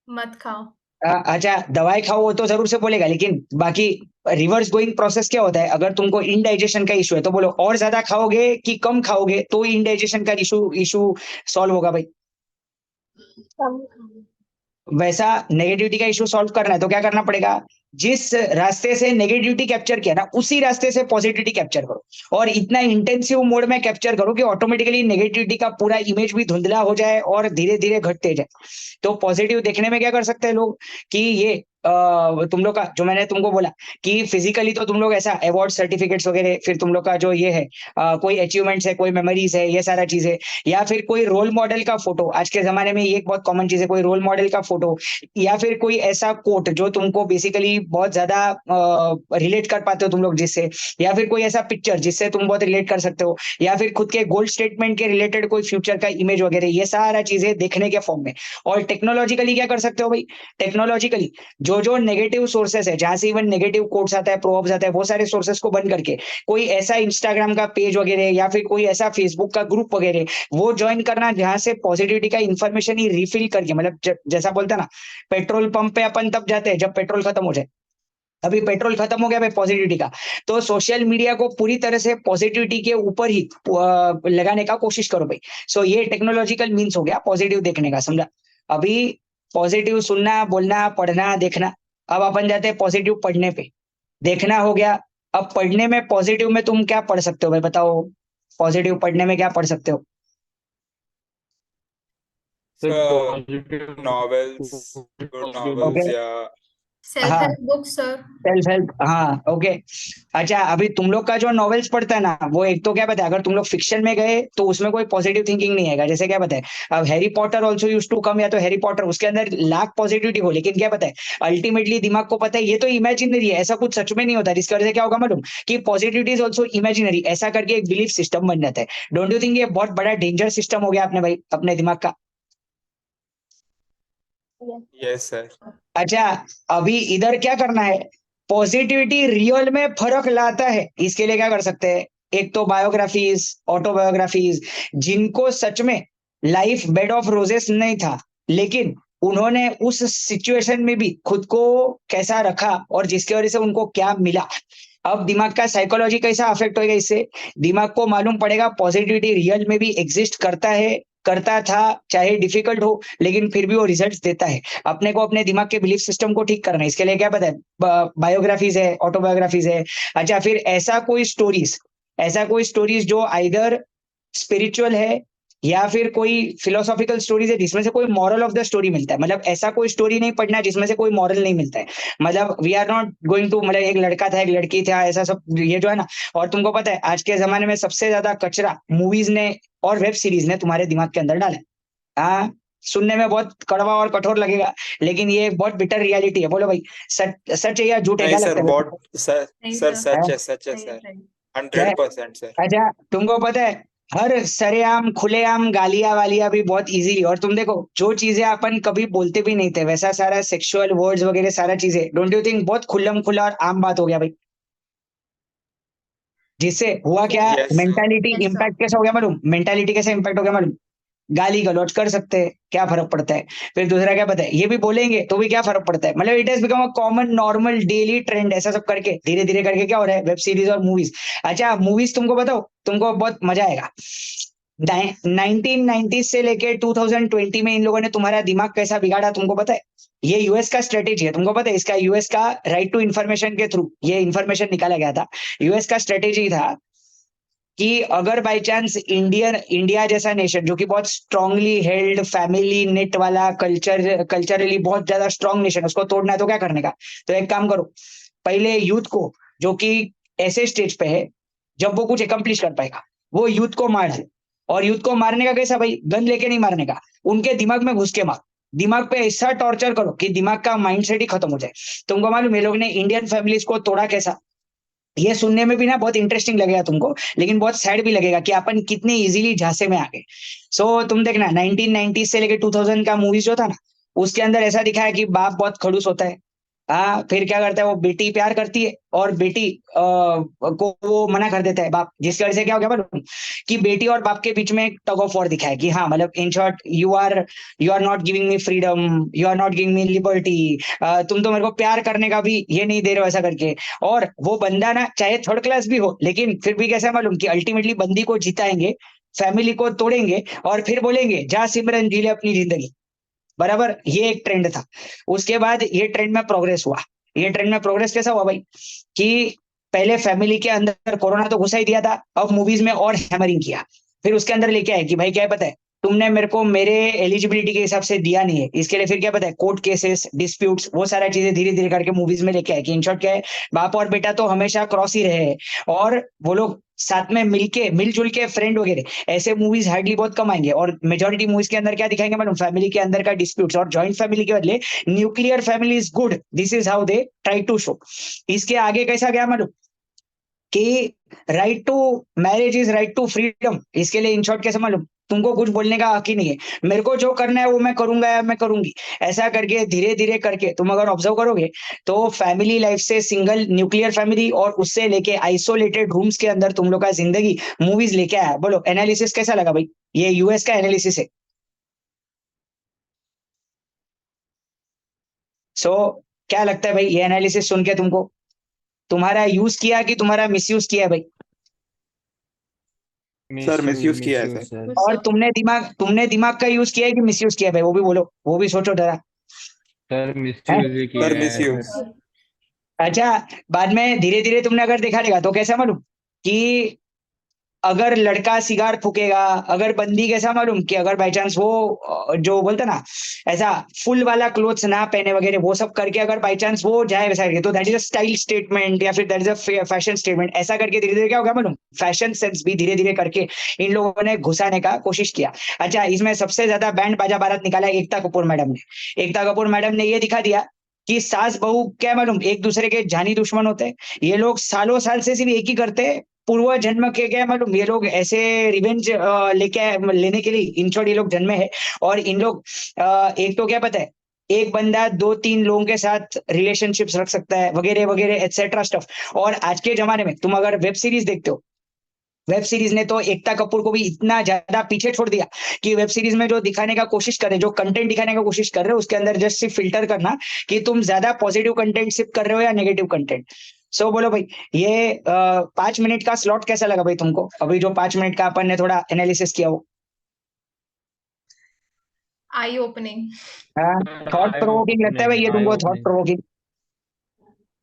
मत खाओ। अच्छा, दवाई खाओ वो तो जरूर से बोलेगा, लेकिन बाकी रिवर्स गोइंग प्रोसेस क्या होता है? अगर तुमको इनडाइजेशन का इशू है तो बोलो और ज्यादा खाओगे कि कम खाओगे तो इनडाइजेशन का इशू इशू सॉल्व होगा भाई। कम वैसा नेगेटिविटी का इशू सॉल्व करना है तो क्या करना पड़ेगा? जिस रास्ते से नेगेटिविटी कैप्चर किया ना, उसी रास्ते से पॉजिटिविटी कैप्चर करो, और इतना इंटेंसिव मोड में कैप्चर करो कि ऑटोमेटिकली नेगेटिविटी का पूरा इमेज भी धुंधला हो जाए और धीरे धीरे घटते जाए। तो पॉजिटिव देखने में क्या कर सकते हैं लोग कि ये तुम लोग का जो मैंने तुमको बोला कि फिजिकली तो तुम लोग ऐसा अवार्ड सर्टिफिकेट्स वगैरह, फिर तुम लोग का जो ये है कोई अचीवमेंट्स है, कोई मेमोरीज है, ये सारा चीजें, या फिर कोई रोल मॉडल का फोटो। आज के जमाने में ये एक बहुत कॉमन चीज है, कोई रोल मॉडल का फोटो, या फिर कोई ऐसा कोट जो तुमको बेसिकली बहुत ज्यादा रिलेट कर पाते हो तुम लोग जिससे, या फिर कोई ऐसा पिक्चर जिससे तुम बहुत रिलेट कर सकते हो, या फिर खुद के गोल स्टेटमेंट के रिलेटेड कोई फ्यूचर का इमेज वगैरह, ये सारा चीजें देखने के फॉर्म में। और टेक्नोलॉजिकली क्या कर सकते हो भाई? टेक्नोलॉजिकली जो जो नेगेटिव सोर्सेस है, जहां से इवन नेगेटिव कोट्स आता है, प्रोवर्ब्स आता है, वो सारे सोर्सेस को बंद करके कोई ऐसा इंस्टाग्राम का पेज वगैरह, या फिर कोई ऐसा फेसबुक का ग्रुप वगैरह वो ज्वाइन करना जहां से पॉजिटिविटी का इंफॉर्मेशन ही रिफिल करके, मतलब जैसा बोलता ना, पेट्रोल पंप पे अपन तब जाते हैं जब पेट्रोल खत्म हो जाए। अभी पेट्रोल खत्म हो गया भाई पॉजिटिविटी का, तो सोशल मीडिया को पूरी तरह से पॉजिटिविटी के ऊपर ही लगाने का कोशिश करो भाई। सो ये टेक्नोलॉजिकल मीन्स हो गया पॉजिटिव देखने का, समझा? अभी पॉजिटिव सुनना, बोलना, पढ़ना, देखना। अब अपन जाते हैं पॉजिटिव पढ़ने पे। देखना हो गया, अब पढ़ने में पॉजिटिव में तुम क्या पढ़ सकते हो भाई बताओ? पॉजिटिव पढ़ने में क्या पढ़ सकते हो? नॉवेल्स, गुड ओके, नॉवेल्स, या सेल्फ हाँ, help book sir. Self help, हाँ, ओके। अच्छा, अभी तुम लोग का जो नॉवेल्स पढ़ता है ना, वो एक तो क्या पता है, अगर तुम लोग फिक्शन में गए तो उसमें कोई पॉजिटिव थिंकिंग नहीं आएगा। जैसे क्या पता है, अब Harry Potter also use to come, या तो हैरी पॉटर उसके अंदर लाख पॉजिटिविटी हो, लेकिन क्या पता है अल्टीमेटली दिमाग को पता है ये तो इमेजिनरी है, ऐसा कुछ सच में नहीं होता। जिसकी वजह से क्या होगा मालूम? कि पॉजिटिविटी इज ऑल्सो इमेजिनरी, ऐसा करके एक बिलीफ सिस्टम बन जाता है। डोंट यू थिंक ये बहुत बड़ा डेंजर सिस्टम हो गया आपने भाई अपने दिमाग का? Yes sir. अच्छा, अभी इधर क्या करना है? पॉजिटिविटी रियल में फर्क लाता है, इसके लिए क्या कर सकते हैं? एक तो बायोग्राफीज, ऑटोबायोग्राफीज, जिनको सच में लाइफ बेड ऑफ रोजेस नहीं था, लेकिन उन्होंने उस सिचुएशन में भी खुद को कैसा रखा और जिसकी वजह से उनको क्या मिला। अब दिमाग का साइकोलॉजी कैसा अफेक्ट होगा इससे? दिमाग को मालूम पड़ेगा पॉजिटिविटी रियल में भी एग्जिस्ट करता है, करता था, चाहे डिफिकल्ट हो, लेकिन फिर भी वो रिजल्ट्स देता है। अपने को अपने दिमाग के बिलीफ सिस्टम को ठीक करना है, इसके लिए क्या पता है? बायोग्राफीज है, ऑटोबायोग्राफीज है। अच्छा, फिर ऐसा कोई स्टोरीज जो आइदर स्पिरिचुअल है, या फिर कोई फिलोसॉफिकल स्टोरीज है जिसमें से कोई मॉरल ऑफ द स्टोरी मिलता है। मतलब ऐसा कोई स्टोरी नहीं पढ़ना जिसमें से कोई मॉरल नहीं मिलता है। मतलब we are not going to, मतलब एक लड़का था, एक लड़की था, ऐसा सब ये जो है ना। और तुमको पता है आज के जमाने में सबसे ज्यादा कचरा मूवीज ने और वेब सीरीज ने तुम्हारे दिमाग के अंदर डाला है। हाँ, सुनने में बहुत कड़वा और कठोर लगेगा, लेकिन ये एक बहुत बिटर रियलिटी है। बोलो भाई, सच सच है या झूठ है? नहीं क्या सर, लगता है? बहुत सर, नहीं सर सर, सच है, सच है सही सर, सही। क्या है? 100% सर। अच्छा, तुमको पता है हर सरेआम खुलेआम गालियां वालियां भी बहुत इजीली, और तुम देखो जो चीजें अपन कभी बोलते भी नहीं थे वैसा सारा सेक्सुअल वर्ड्स वगैरह सारा चीजें, डोंट यू थिंक बहुत खुल्लम खुला और आम बात हो गया भाई? जिससे हुआ क्या? Yes mentality Yes, sir. Impact कैसा हो गया मालूम? मेंटालिटी कैसे इम्पैक्ट हो गया मालूम? गाली गलौज कर सकते हैं, क्या फर्क पड़ता है? फिर दूसरा क्या पता है, ये भी बोलेंगे तो भी क्या फर्क पड़ता है? मतलब it has become a common normal daily trend. ऐसा सब करके धीरे धीरे करके क्या हो रहा है? वेब सीरीज और मूवीज। अच्छा, मूवीज तुमको बताओ, तुमको बहुत मजा आएगा। 1990 से लेके 2020 में इन लोगों ने तुम्हारा दिमाग कैसा बिगाड़ा तुमको पता है? ये यूएस का स्ट्रेटेजी है, तुमको पता है? इसका यूएस का राइट टू इंफॉर्मेशन के थ्रू ये इंफॉर्मेशन निकाला गया था। यूएस का स्ट्रेटेजी था कि अगर बाई चांस इंडिया जैसा नेशन जो कि बहुत स्ट्रांगली हेल्ड फैमिली नेट वाला कल्चरली बहुत ज्यादा स्ट्रांग नेशन, उसको तोड़ना है तो क्या करने का? तो एक काम करो, पहले यूथ को जो कि ऐसे स्टेज पे है जब वो कुछ एकम्प्लिश कर पाएगा, वो यूथ को मार दे। और यूथ को मारने का कैसा भाई? गन लेके नहीं मारने का, उनके दिमाग में घुस के मार। दिमाग पे ऐसा टॉर्चर करो कि दिमाग का माइंडसेट ही खत्म हो जाए। तुमको मालूम ये लोग ने इंडियन फैमिलीज को तोड़ा कैसा? ये सुनने में भी ना बहुत इंटरेस्टिंग लगेगा तुमको, लेकिन बहुत सैड भी लगेगा कि अपन कितने इजीली झांसे में आ गए। सो तुम देखना 1990 से लेके 2000 का मूवीज जो था ना, उसके अंदर ऐसा दिखाया कि बाप बहुत खड़ूस होता है। हाँ, फिर क्या करता है वो, बेटी प्यार करती है और बेटी को वो मना कर देता है बाप, जिसकी वजह से क्या हो गया मालूम? कि बेटी और बाप के बीच में एक टग ऑफ वॉर दिखाया कि हाँ मतलब in short you are not giving me freedom, you are not giving me liberty, तुम तो मेरे को प्यार करने का भी ये नहीं दे रहे हो, ऐसा करके। और वो बंदा ना चाहे थर्ड क्लास भी हो, लेकिन फिर भी कैसा है मालूम कि अल्टीमेटली बंदी को जिताएंगे, फैमिली को तोड़ेंगे और फिर बोलेंगे जा सिमरन जी ले अपनी जिंदगी। बराबर, ये एक ट्रेंड था। उसके बाद ये ट्रेंड में प्रोग्रेस हुआ। ये ट्रेंड में प्रोग्रेस कैसा हुआ भाई? कि पहले फैमिली के अंदर कोरोना तो घुसा ही दिया था, अब मूवीज में और हैमरिंग किया। फिर उसके अंदर लेके आए कि भाई क्या है पता है, तुमने मेरे को मेरे एलिजिबिलिटी के हिसाब से दिया नहीं है, इसके लिए फिर क्या पता है, कोर्ट केसेस, डिस्प्यूट्स, वो सारा चीजें धीरे धीरे करके मूवीज में लेके आए कि इन शॉर्ट क्या है, बाप और बेटा तो हमेशा क्रॉस ही रहे हैं और वो लोग साथ में मिलजुल के फ्रेंड वगैरह, ऐसे मूवीज हार्डली बहुत कम आएंगे। और मेजोरिटी मूवीज के अंदर क्या दिखाएंगे मालूम? फैमिली के अंदर का डिस्प्यूट्स, और जॉइंट फैमिली के बदले nuclear family is good, this is how they try to show. इसके आगे कैसा गया मालूम? कि right to marriage is right to freedom. इसके लिए इन शॉर्ट कैसे मालूम? तुमको कुछ बोलने का हक ही नहीं है, मेरे को जो करना है वो मैं करूंगा या मैं करूंगी। ऐसा करके धीरे धीरे करके तुम अगर ऑब्जर्व करोगे तो फैमिली लाइफ से सिंगल न्यूक्लियर फैमिली और उससे लेके आइसोलेटेड रूम्स के अंदर तुम लोग का जिंदगी मूवीज लेके आया। बोलो एनालिसिस कैसा लगा भाई? ये यूएस का एनालिसिस है। सो क्या लगता है भाई ये एनालिसिस सुन के तुमको? तुम्हारा यूज किया कि तुम्हारा मिसयूज किया है भाई? सर मिसयूज किया है सर। और तुमने दिमाग का यूज किया है कि मिसयूज किया है भाई? वो भी बोलो, वो भी सोचो जरा। सर हैं? मिसयूज भी किया सर है मिसयूज। अच्छा, बाद में धीरे धीरे तुमने अगर देखा रहेगा तो कैसा मालूम कि अगर लड़का सिगार फूकेगा, अगर बंदी कैसा मालूम कि अगर बाई चांस वो जो बोलते ना ऐसा फुल वाला क्लोथ्स ना पहने वगैरह, वो सब करके अगर बाई चांस वो जाए वैसा करके, तो that is a style statement या फिर that is a fashion statement. ऐसा करके धीरे धीरे क्या होगा मालूम? फैशन सेंस भी धीरे धीरे करके इन लोगों ने घुसाने का कोशिश किया। अच्छा, इसमें सबसे ज्यादा बैंड बाजा बारात निकाला एकता कपूर मैडम ने। एकता कपूर मैडम ने ये दिखा दिया कि सास बहू क्या मालूम एक दूसरे के जानी दुश्मन होते हैं। ये लोग सालों साल से सिर्फ एक ही करते हैं, पूर्व जन्म के क्या मालूम, ये लोग ऐसे रिवेंज लेने के लिए इन शॉर्ट ये लोग जन्मे हैं। और इन लोग एक तो क्या पता है, एक बंदा 2-3 लोगों के साथ रिलेशनशिप्स रख सकता है वगैरह वगैरह एटसेट्रा स्टफ। और आज के जमाने में तुम अगर वेब सीरीज देखते हो, वेब सीरीज ने तो एकता कपूर को भी इतना ज्यादा पीछे छोड़ दिया कि वेब सीरीज में जो दिखाने का कोशिश कर रहे, जो कंटेंट दिखाने का कोशिश कर रहे हो, उसके अंदर जस्ट सिर्फ फिल्टर करना कि तुम ज्यादा पॉजिटिव कंटेंट सिर्फ कर रहे हो या नेगेटिव कंटेंट। सो बोलो भाई, ये 5 मिनट का स्लॉट कैसा लगा भाई तुमको? अभी जो 5 मिनट का अपन ने थोड़ा एनालिसिस किया वो आई ओपनिंग। थॉट प्रोवोकिंग लगता है भाई ये तुमको? Thought provoking?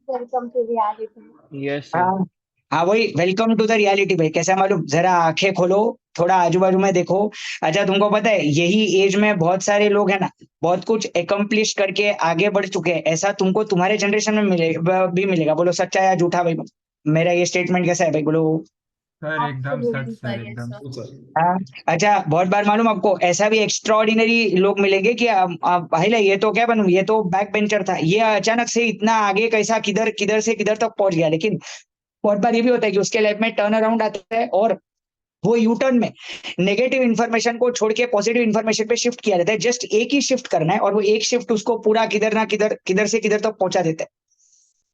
Welcome to reality. Yes sir. हाँ हाँ, वही वेलकम टू द रियलिटी भाई। कैसा मालूम? जरा आंखें खोलो, थोड़ा आजू बाजू में देखो। अच्छा, तुमको पता है यही एज में बहुत सारे लोग है ना, बहुत कुछ एकम्प्लिश करके आगे बढ़ चुके हैं। ऐसा तुमको तुम्हारे जनरेशन में भी मिलेगा। बोलो सच्चा या झूठा भाई? मेरा ये स्टेटमेंट कैसा है भाई? बोलो। सर एकदम सच सर, Yes, एकदम sir. हाँ। अच्छा, बहुत बार मालूम आपको ऐसा भी एक्स्ट्रा ऑर्डिनरी लोग मिलेंगे कि भाई ला ये तो क्या बनूं, ये तो बैक बेंचर था, ये अचानक से इतना आगे कैसा किधर किधर से किधर तक पहुंच गया। लेकिन बहुत बार ये भी होता है कि उसके लाइफ में टर्न अराउंड आता है और वो यू टर्न में नेगेटिव इन्फॉर्मेशन को छोड़ के पॉजिटिव इन्फॉर्मेशन पे शिफ्ट किया जाता है। जस्ट एक ही शिफ्ट करना है और वो एक शिफ्ट उसको पूरा किधर ना किधर किधर से किधर तक पहुंचा देता है।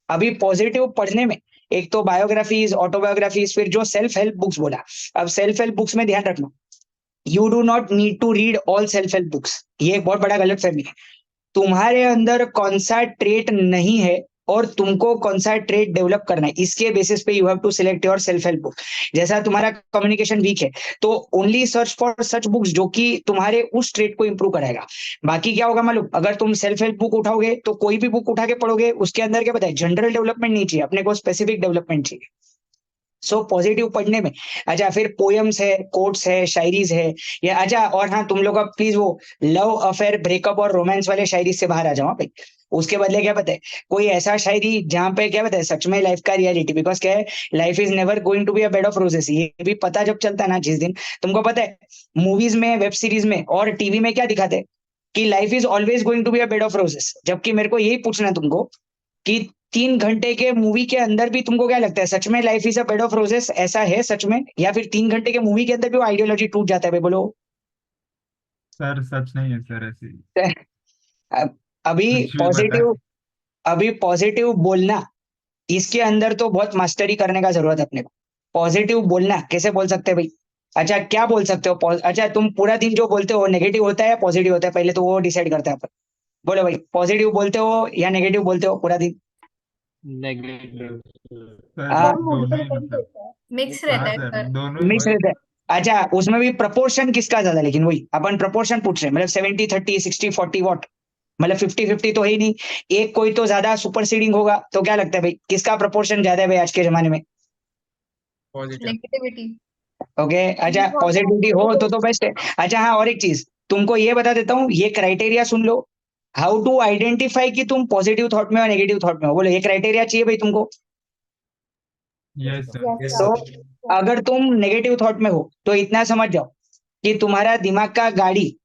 अभी पॉजिटिव पढ़ने में एक तो बायोग्राफीज, ऑटोबायोग्राफीज, फिर जो सेल्फ हेल्प बुक्स बोला। अब सेल्फ हेल्प बुक्स में ध्यान रखना, you do not need to read all self help books. ये एक बहुत बड़ा गलत फहमी है। तुम्हारे अंदर कौन सा ट्रेट नहीं है और तुमको कौन सा ट्रेट डेवलप करना है, इसके बेसिस पे you have to select your self help book. जैसा तुम्हारा कम्युनिकेशन वीक है तो only search for such books जो कि तुम्हारे उस ट्रेट को इंप्रूव कराएगा। बाकी क्या होगा मालूम? अगर तुम सेल्फ हेल्प बुक उठाओगे तो कोई भी बुक उठा के पढ़ोगे, उसके अंदर क्या बताए, जनरल डेवलपमेंट नहीं चाहिए अपने को, स्पेसिफिक डेवलपमेंट चाहिए। सो पॉजिटिव पढ़ने में। अच्छा, फिर पोयम्स है, कोट्स है, शायरीज है, या अच्छा, और हाँ, तुम लोग अब प्लीज वो लव अफेयर, ब्रेकअप और रोमांस वाले शायरी से बाहर आ जाओ भाई। उसके बदले क्या पता है, कोई ऐसा शायरी जहाँ पे क्या पता है सच में लाइफ का रियलिटी, बिकॉज क्या है, life is never going to be a bed of roses. ये भी पता जब चलता है ना जिस दिन, तुमको पता है मूवीज में, वेब सीरीज में और टीवी में क्या दिखाते हैं कि life is always going to be a bed of roses, जबकि मेरे को यही पूछना है तुमको कि 3 घंटे के मूवी के अंदर भी तुमको क्या लगता है सच में life is a bed of roses ऐसा है सच में, या फिर 3 घंटे के मूवी के अंदर भी वो आइडियोलॉजी टूट जाता है भाई, बोलो। सर सच नहीं है सर ऐसी। अब- अभी कुछ भी पॉजिटिव, बताए। अभी पॉजिटिव बोलना, इसके अंदर तो बहुत मास्टरी करने का जरूरत है अपने को। पॉजिटिव बोलना कैसे बोल सकते हैं भाई? अच्छा, क्या बोल सकते हो? अच्छा, तुम पूरा दिन जो बोलते हो नेगेटिव होता है या पॉजिटिव होता है, पहले तो वो डिसाइड करते हैं अपन। बोलो भाई, पॉजिटिव बोलते हो या नेगेटिव बोलते हो पूरा दिन? नेगेटिव। सर हाँ, सर मूवी पे दोनों ही डिपेंड मतलब। करता है। मिक्स हाँ रहता है सर सर। दोनों ही मिक्स रहता है। अच्छा, उसमें भी प्रपोर्शन किसका ज्यादा, लेकिन वही अपन प्रपोर्शन पूछ रहे हैं, मतलब 70-30, 60-40 वॉट, मतलब 50-50 तो है ही नहीं। एक कोई तो ज्यादा सुपर सीडिंग होगा, तो क्या लगता है भाई किसका प्रपोर्शन ज्यादा है भाई आज के जमाने में? पॉजिटिव। नेगेटिविटी। ओके, अच्छा, Please want to पॉजिटिविटी हो negative. तो बेस्ट है। अच्छा हाँ, और एक चीज तुमको ये बता देता हूँ, ये क्राइटेरिया सुन लो, हाउ टू आइडेंटिफाई कि तुम पॉजिटिव थॉट में हो नेगेटिव थॉट में हो। बोलो, ये क्राइटेरिया चाहिए भाई तुमको। Yes sir. Yes, Yes, sir. तो sir. अगर तुम नेगेटिव थॉट में हो तो इतना समझ जाओ कि तुम्हारा दिमाग का गाड़ी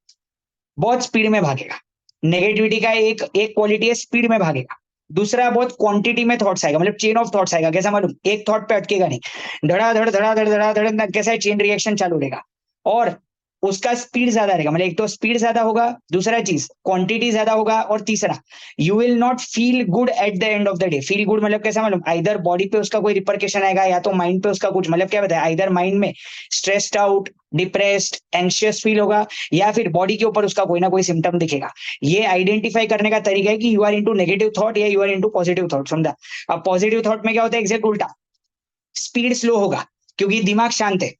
बहुत स्पीड में भागेगा। नेगेटिविटी का एक एक क्वालिटी है, स्पीड में भागेगा। दूसरा, बहुत क्वांटिटी में थॉट्स आएगा, मतलब चेन ऑफ थॉट्स आएगा। कैसा मालूम? एक थॉट पे अटकेगा नहीं, धड़ाधड़ धड़ाधड़ धड़ाधड़ कैसा है, चेन रिएक्शन चालू रहेगा। और उसका स्पीड ज्यादा रहेगा, मतलब एक तो स्पीड ज्यादा होगा, दूसरा चीज क्वांटिटी ज्यादा होगा, और तीसरा you will not feel good at the end of the day. Feel good मतलब कैसा मालूम? आइदर बॉडी पे उसका कोई रिपरकेशन आएगा, या तो माइंड पे उसका कुछ, मतलब क्या बताया, आइदर माइंड में stressed out, depressed, anxious feel होगा, या फिर बॉडी के ऊपर उसका कोई ना कोई सिम्टम दिखेगा। ये आइडेंटिफाई करने का तरीका है कि you are into negative thought या you are into positive thought, समझा? अब पॉजिटिव थॉट में क्या होता है, एग्जैक्ट उल्टा, स्पीड स्लो होगा, क्योंकि दिमाग शांत है।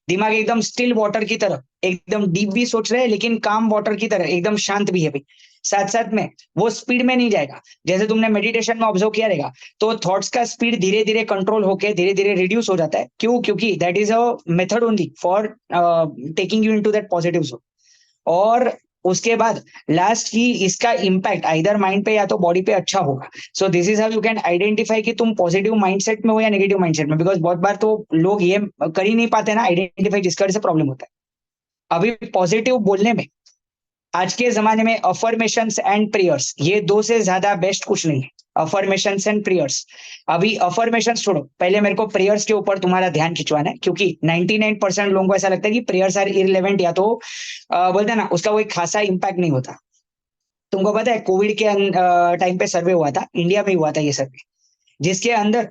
दिमाग एकदम स्टिल वाटर की तरह, एकदम डीप भी सोच रहे हैं लेकिन काम वाटर की तरह एकदम शांत भी है भाई। साथ साथ में वो स्पीड में नहीं जाएगा, जैसे तुमने मेडिटेशन में ऑब्जर्व किया रहेगा, तो थॉट्स का स्पीड धीरे धीरे कंट्रोल होके धीरे धीरे रिड्यूस हो जाता है। क्यों? क्योंकि that is a method only for taking you into that positive zone. और उसके बाद लास्ट की इसका इम्पैक्ट आइदर माइंड पे या तो बॉडी पे अच्छा होगा। सो this is how you can identify कि तुम पॉजिटिव माइंडसेट में हो या नेगेटिव माइंडसेट में, बिकॉज बहुत बार तो लोग ये कर ही नहीं पाते ना आइडेंटिफाई, जिसका वजह से प्रॉब्लम होता है। अभी पॉजिटिव बोलने में आज के जमाने में अफर्मेशंस एंड प्रेयर्स, ये दो से ज्यादा बेस्ट कुछ नहीं है। Affirmations and prayers. अभी अफर्मेशंस छोड़ो, पहले मेरे को प्रेयर्स के ऊपर तुम्हारा ध्यान खिंचवाना है, क्योंकि 99% लोगों को ऐसा लगता है कि प्रेयर्स आर इररिलेवेंट, या तो बोलते हैं ना उसका कोई खासा इंपैक्ट नहीं होता। तुमको पता है कोविड के टाइम पे सर्वे हुआ था, इंडिया में हुआ था ये सर्वे, जिसके अंदर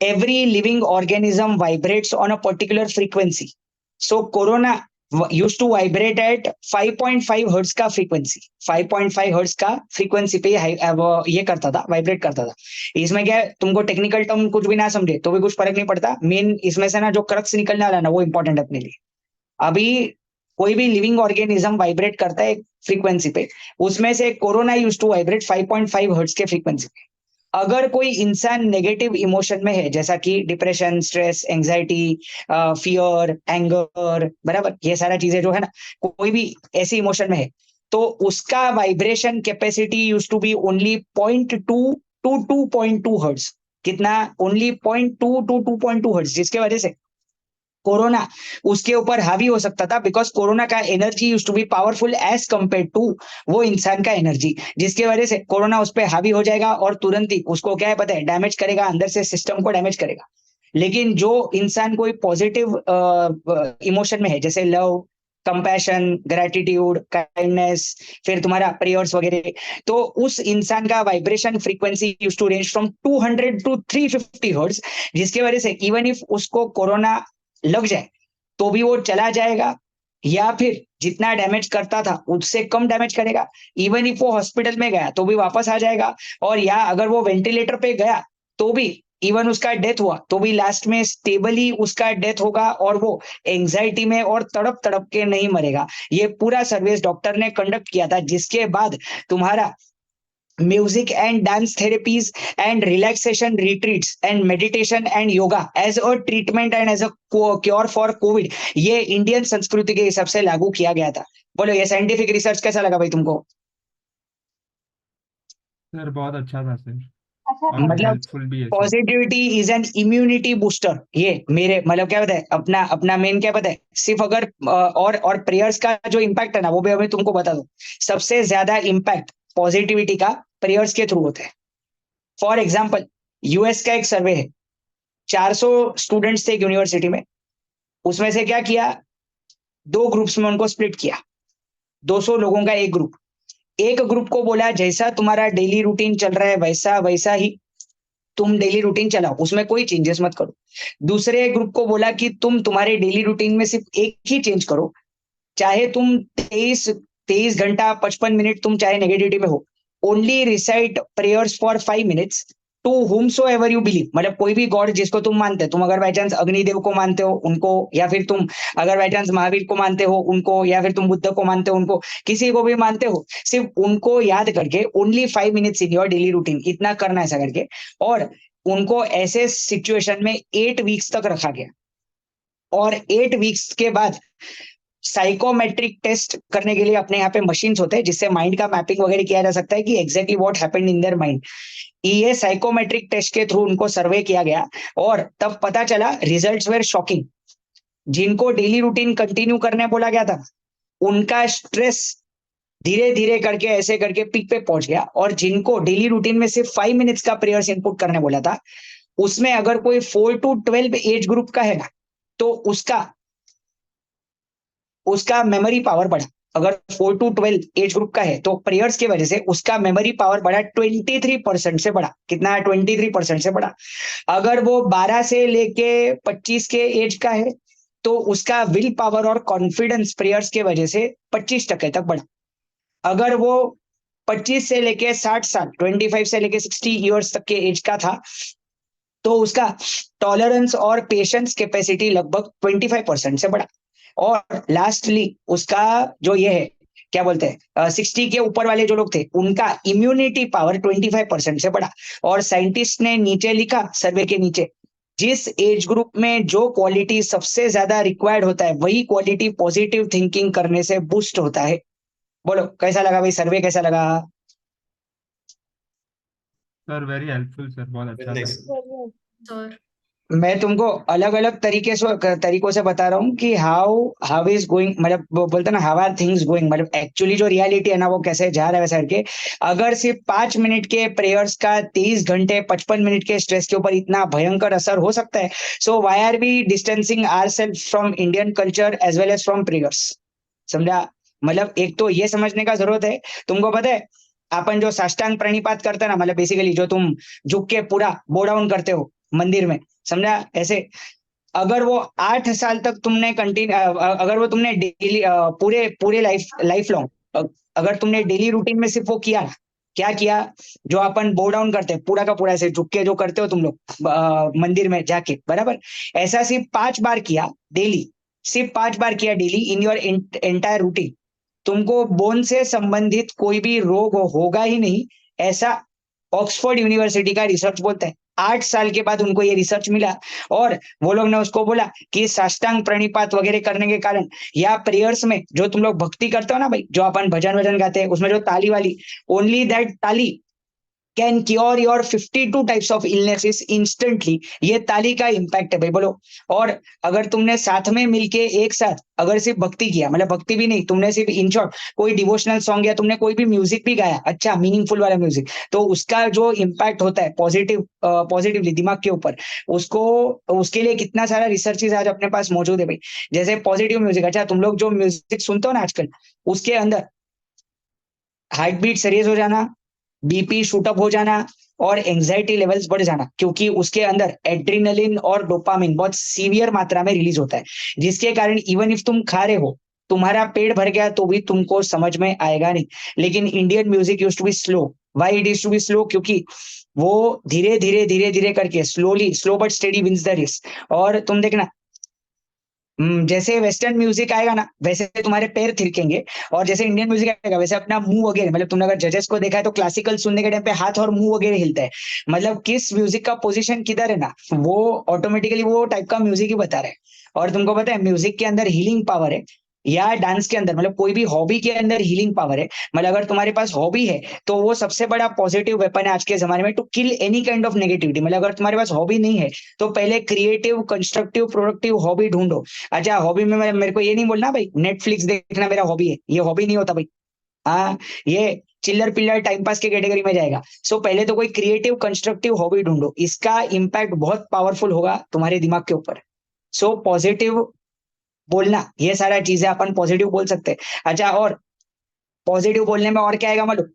every living organism vibrates on a particular frequency. So corona used to vibrate at 5.5 hertz का फ्रीक्वेंसी, 5.5 हर्ट्ज का फ्रीक्वेंसी पे ये करता था, वाइब्रेट करता था। इसमें क्या है, तुमको टेक्निकल टर्म कुछ भी ना समझे तो भी कुछ फर्क नहीं पड़ता, मेन इसमें से ना जो क्रक्स निकलने वाला ना वो इंपॉर्टेंट है अपने लिए। अभी कोई भी लिविंग ऑर्गेनिज्म वाइब्रेट करता है फ्रीक्वेंसी पे, उसमें से corona use to vibrate 5.5 hertz के फ्रीक्वेंसी पे। अगर कोई इंसान नेगेटिव इमोशन में है, जैसा कि depression, stress, anxiety, fear, anger, बराबर, ये सारा चीजें जो है ना, कोई भी ऐसी इमोशन में है, तो उसका vibration capacity use to be only 0.2 to 2.2 hertz. कितना? ओनली 0.2 टू 2.2 हर्ट्ज, जिसके वजह से कोरोना उसके ऊपर हावी हो सकता था, बिकॉज कोरोना का energy use to be powerful as compare to वो इंसान का एनर्जी, जिसके वजह से कोरोना उस पर हावी हो जाएगा और तुरंत ही उसको क्या है पता है, डैमेज करेगा, अंदर से सिस्टम को डैमेज करेगा। लेकिन जो इंसान कोई पॉजिटिव इमोशन में है, जैसे लव, कंपैशन, ग्रेटिट्यूड, काइंडनेस, फिर तुम्हारा प्रेयर्स वगैरह, तो उस इंसान का vibration frequency use to range from 200 to 350 hertz, जिसके वजह से इवन इफ उसको कोरोना लग जाए तो भी वो चला जाएगा, या फिर जितना डैमेज करता था उससे कम डैमेज करेगा। इवन इफ वो हॉस्पिटल में गया तो भी वापस आ जाएगा, और या अगर वो वेंटिलेटर पे गया तो भी, इवन उसका डेथ हुआ तो भी लास्ट में स्टेबली उसका डेथ होगा, और वो एंजाइटी में और तड़प तड़प के नहीं मरेगा। ये पूरा सर्विस डॉक्टर ने कंडक्ट किया था, जिसके बाद तुम्हारा music and dance therapies and relaxation retreats and meditation and yoga as a treatment and as a cure for COVID, ये इंडियन संस्कृति के हिसाब से लागू किया गया था। बोलो ये साइंटिफिक रिसर्च कैसा लगा भाई तुमको? सर बहुत अच्छा था सर, अच्छा और मतलब हेल्पफुल भी है sir. Positivity is an immunity booster. ये मेरे मतलब क्या बताए, अपना अपना मेन क्या बताए, सिर्फ अगर और प्रेयर्स का जो इम्पैक्ट है ना, वो भी अभी तुमको बता दो। सबसे ज्यादा इम्पैक्ट पॉजिटिविटी का प्रेयर्स के थ्रू होता है। फॉर एग्जाम्पल, यूएस का एक सर्वे है, 400 स्टूडेंट्स थे एक यूनिवर्सिटी में। उसमें से क्या किया, 2 ग्रुप्स में उनको स्प्लिट किया, 200 लोगों का एक ग्रुप। एक ग्रुप को बोला जैसा तुम्हारा डेली रूटीन चल रहा है वैसा वैसा ही तुम डेली रूटीन चलाओ, उसमें कोई चेंजेस मत करो। दूसरे ग्रुप को बोला कि तुम तुम्हारे डेली रूटीन में सिर्फ एक ही चेंज करो, चाहे तुम 23 घंटा 55 मिनट तुम चाहे नेगेटिविटी में हो, only recite prayers for 5 minutes to whomsoever you believe. मतलब कोई भी गॉड जिसको तुम मानते हो, तुम अगर बाई चांस अग्निदेव को मानते हो उनको, या फिर तुम अगर बाई चांस महावीर को मानते हो उनको, या फिर तुम बुद्ध को मानते हो उनको, किसी को भी मानते हो, सिर्फ उनको याद करके only 5 minutes in your daily routine इतना करना ऐसा करके। और उनको ऐसे सिचुएशन में 8 वीक्स तक रखा गया, और 8 वीक्स के बाद साइकोमेट्रिक टेस्ट करने के लिए अपने यहाँ पे मशीन्स होते हैं जिससे माइंड का मैपिंग वगैरह किया जा सकता है कि exactly what happened in their mind. ये साइकोमेट्रिक टेस्ट के थ्रू उनको सर्वे किया गया, और तब पता चला रिजल्ट्स वेर शॉकिंग। जिनको डेली रूटीन कंटिन्यू करने बोला गया था, उनका स्ट्रेस धीरे धीरे करके ऐसे करके पीक पे पहुंच गया। और जिनको डेली रूटीन में सिर्फ 5 मिनट्स का प्रेयर्स इनपुट करने बोला था, उसमें अगर कोई 4 to 12 एज ग्रुप का है ना, तो उसका मेमोरी पावर बढ़ा। अगर 4 to 12 एज ग्रुप का है तो प्रेयर्स की वजह से उसका मेमोरी पावर बढ़ा 23% से बढ़ा। कितना? 23% से बढ़ा। अगर वो 12 से लेके 25 के एज का है तो उसका विल पावर और कॉन्फिडेंस प्रेयर्स के वजह से 25% तक बढ़ा। अगर वो 25 से लेके 60 साल 25 से लेके 60 ईयर्स तक के एज का था, तो उसका टॉलरेंस और पेशेंस कैपेसिटी लगभग 25% से बढ़ा। और लास्टली उसका जो ये है क्या बोलते हैं 60 के ऊपर वाले जो लोग थे, उनका इम्यूनिटी पावर 25% से बढ़ा। और साइंटिस्ट ने नीचे लिखा सर्वे के नीचे, जिस एज ग्रुप में जो क्वालिटी सबसे ज्यादा रिक्वायर्ड होता है वही क्वालिटी पॉजिटिव थिंकिंग करने से बूस्ट होता है। बोलो कैसा लगा भाई, सर्वे कैसा लगा? सर वेरी हेल्पफुल सर, बहुत अच्छा था। सर मैं तुमको अलग अलग तरीकों से बता रहा हूँ कि हाउ इज गोइंग, मतलब वो बोलते ना हाउ आर थिंग्स गोइंग, मतलब एक्चुअली जो रियलिटी है ना वो कैसे जा रहा है वैसा करके। अगर सिर्फ 5 मिनट के प्रेयर्स का 23 घंटे 55 मिनट के स्ट्रेस के ऊपर इतना भयंकर असर हो सकता है, so why are we distancing ourself from Indian culture as well as from prayers? समझा? मतलब एक तो ये समझने का जरूरत है। तुमको पता है अपन जो साष्टांग प्रणिपात करते हैं ना, मतलब बेसिकली जो तुम झुक के पूरा बो डाउन करते हो मंदिर में, समझा ऐसे, अगर वो 8 साल तक तुमने अगर वो तुमने डेली पूरे पूरे लाइफ लॉन्ग अगर तुमने डेली रूटीन में सिर्फ वो किया ना, क्या किया, जो अपन बो डाउन करते हैं पूरा का पूरा ऐसे झुक के जो करते हो तुम लोग मंदिर में जाके, बराबर ऐसा सिर्फ 5 बार किया डेली, सिर्फ 5 बार किया daily in your entire routine, तुमको बोन से संबंधित कोई भी रोग होगा ही नहीं, ऐसा ऑक्सफोर्ड यूनिवर्सिटी का रिसर्च बोलता है। 8 साल के बाद उनको ये रिसर्च मिला, और वो लोग ने उसको बोला कि साष्टांग प्रणिपात वगैरह करने के कारण या प्रेयर्स में जो तुम लोग भक्ति करते हो ना भाई, जो अपन भजन वजन गाते हैं उसमें जो ताली वाली, ओनली दैट ताली can cure your 52 types of illnesses instantly. ये ताली का इम्पैक्ट है भाई, बोलो। और अगर तुमने साथ में मिलके एक साथ अगर सिर्फ भक्ति किया, मतलब भक्ति भी नहीं, तुमने सिर्फ इन शॉर्ट कोई डिवोशनल सॉन्ग या तुमने कोई भी म्यूजिक भी गाया, अच्छा मीनिंगफुल वाला म्यूजिक, तो उसका जो इम्पैक्ट होता है पॉजिटिवली दिमाग के ऊपर, उसको उसके लिए कितना सारा रिसर्चेज आज अपने पास मौजूद है भाई। जैसे पॉजिटिव म्यूजिक, अच्छा तुम लोग जो म्यूजिक सुनते हो ना आजकल, उसके अंदर हार्ट बीट सीरियस हो जाना, बीपी शूटअप हो जाना और एंजाइटी लेवल्स बढ़ जाना, क्योंकि उसके अंदर एड्रिनलिन और डोपामिन बहुत सीवियर मात्रा में रिलीज होता है, जिसके कारण इवन इफ तुम खा रहे हो, तुम्हारा पेट भर गया तो भी तुमको समझ में आएगा नहीं। लेकिन Indian music used to be slow. Why it is to be slow? क्योंकि वो धीरे धीरे करके slow but steady wins the race. और तुम देखना जैसे वेस्टर्न म्यूजिक आएगा ना वैसे तुम्हारे पैर थिरकेंगे, और जैसे इंडियन म्यूजिक आएगा वैसे अपना मुंह वगैरह, मतलब तुमने अगर जजेस को देखा है तो क्लासिकल सुनने के टाइम पे हाथ और मुंह वगैरह हिलता है, मतलब किस म्यूजिक का पोजीशन किधर है ना, वो ऑटोमेटिकली वो टाइप का म्यूजिक ही बता रहे हैं। और तुमको पता है म्यूजिक के अंदर हीलिंग पावर है, या डांस के अंदर, मतलब कोई भी हॉबी के अंदर हीलिंग पावर है। मतलब अगर तुम्हारे पास हॉबी है तो वो सबसे बड़ा पॉजिटिव वेपन है आज के जमाने में to kill any kind of negativity. मतलब अगर तुम्हारे पास हॉबी नहीं है तो पहले क्रिएटिव, कंस्ट्रक्टिव, प्रोडक्टिव हॉबी ढूंढो। अच्छा, हॉबी में मेरे को ये नहीं बोलना भाई नेटफ्लिक्स देखना मेरा हॉबी है, ये हॉबी नहीं होता भाई। हाँ, ये चिल्लर पिल्लर टाइम पास के कैटेगरी में जाएगा। सो पहले तो कोई क्रिएटिव कंस्ट्रक्टिव हॉबी ढूंढो, इसका इम्पैक्ट बहुत पावरफुल होगा तुम्हारे दिमाग के ऊपर। सो पॉजिटिव बोलना, ये सारा चीजें अपन पॉजिटिव बोल सकते हैं। अच्छा, और पॉजिटिव बोलने में और क्या आएगा मालूम,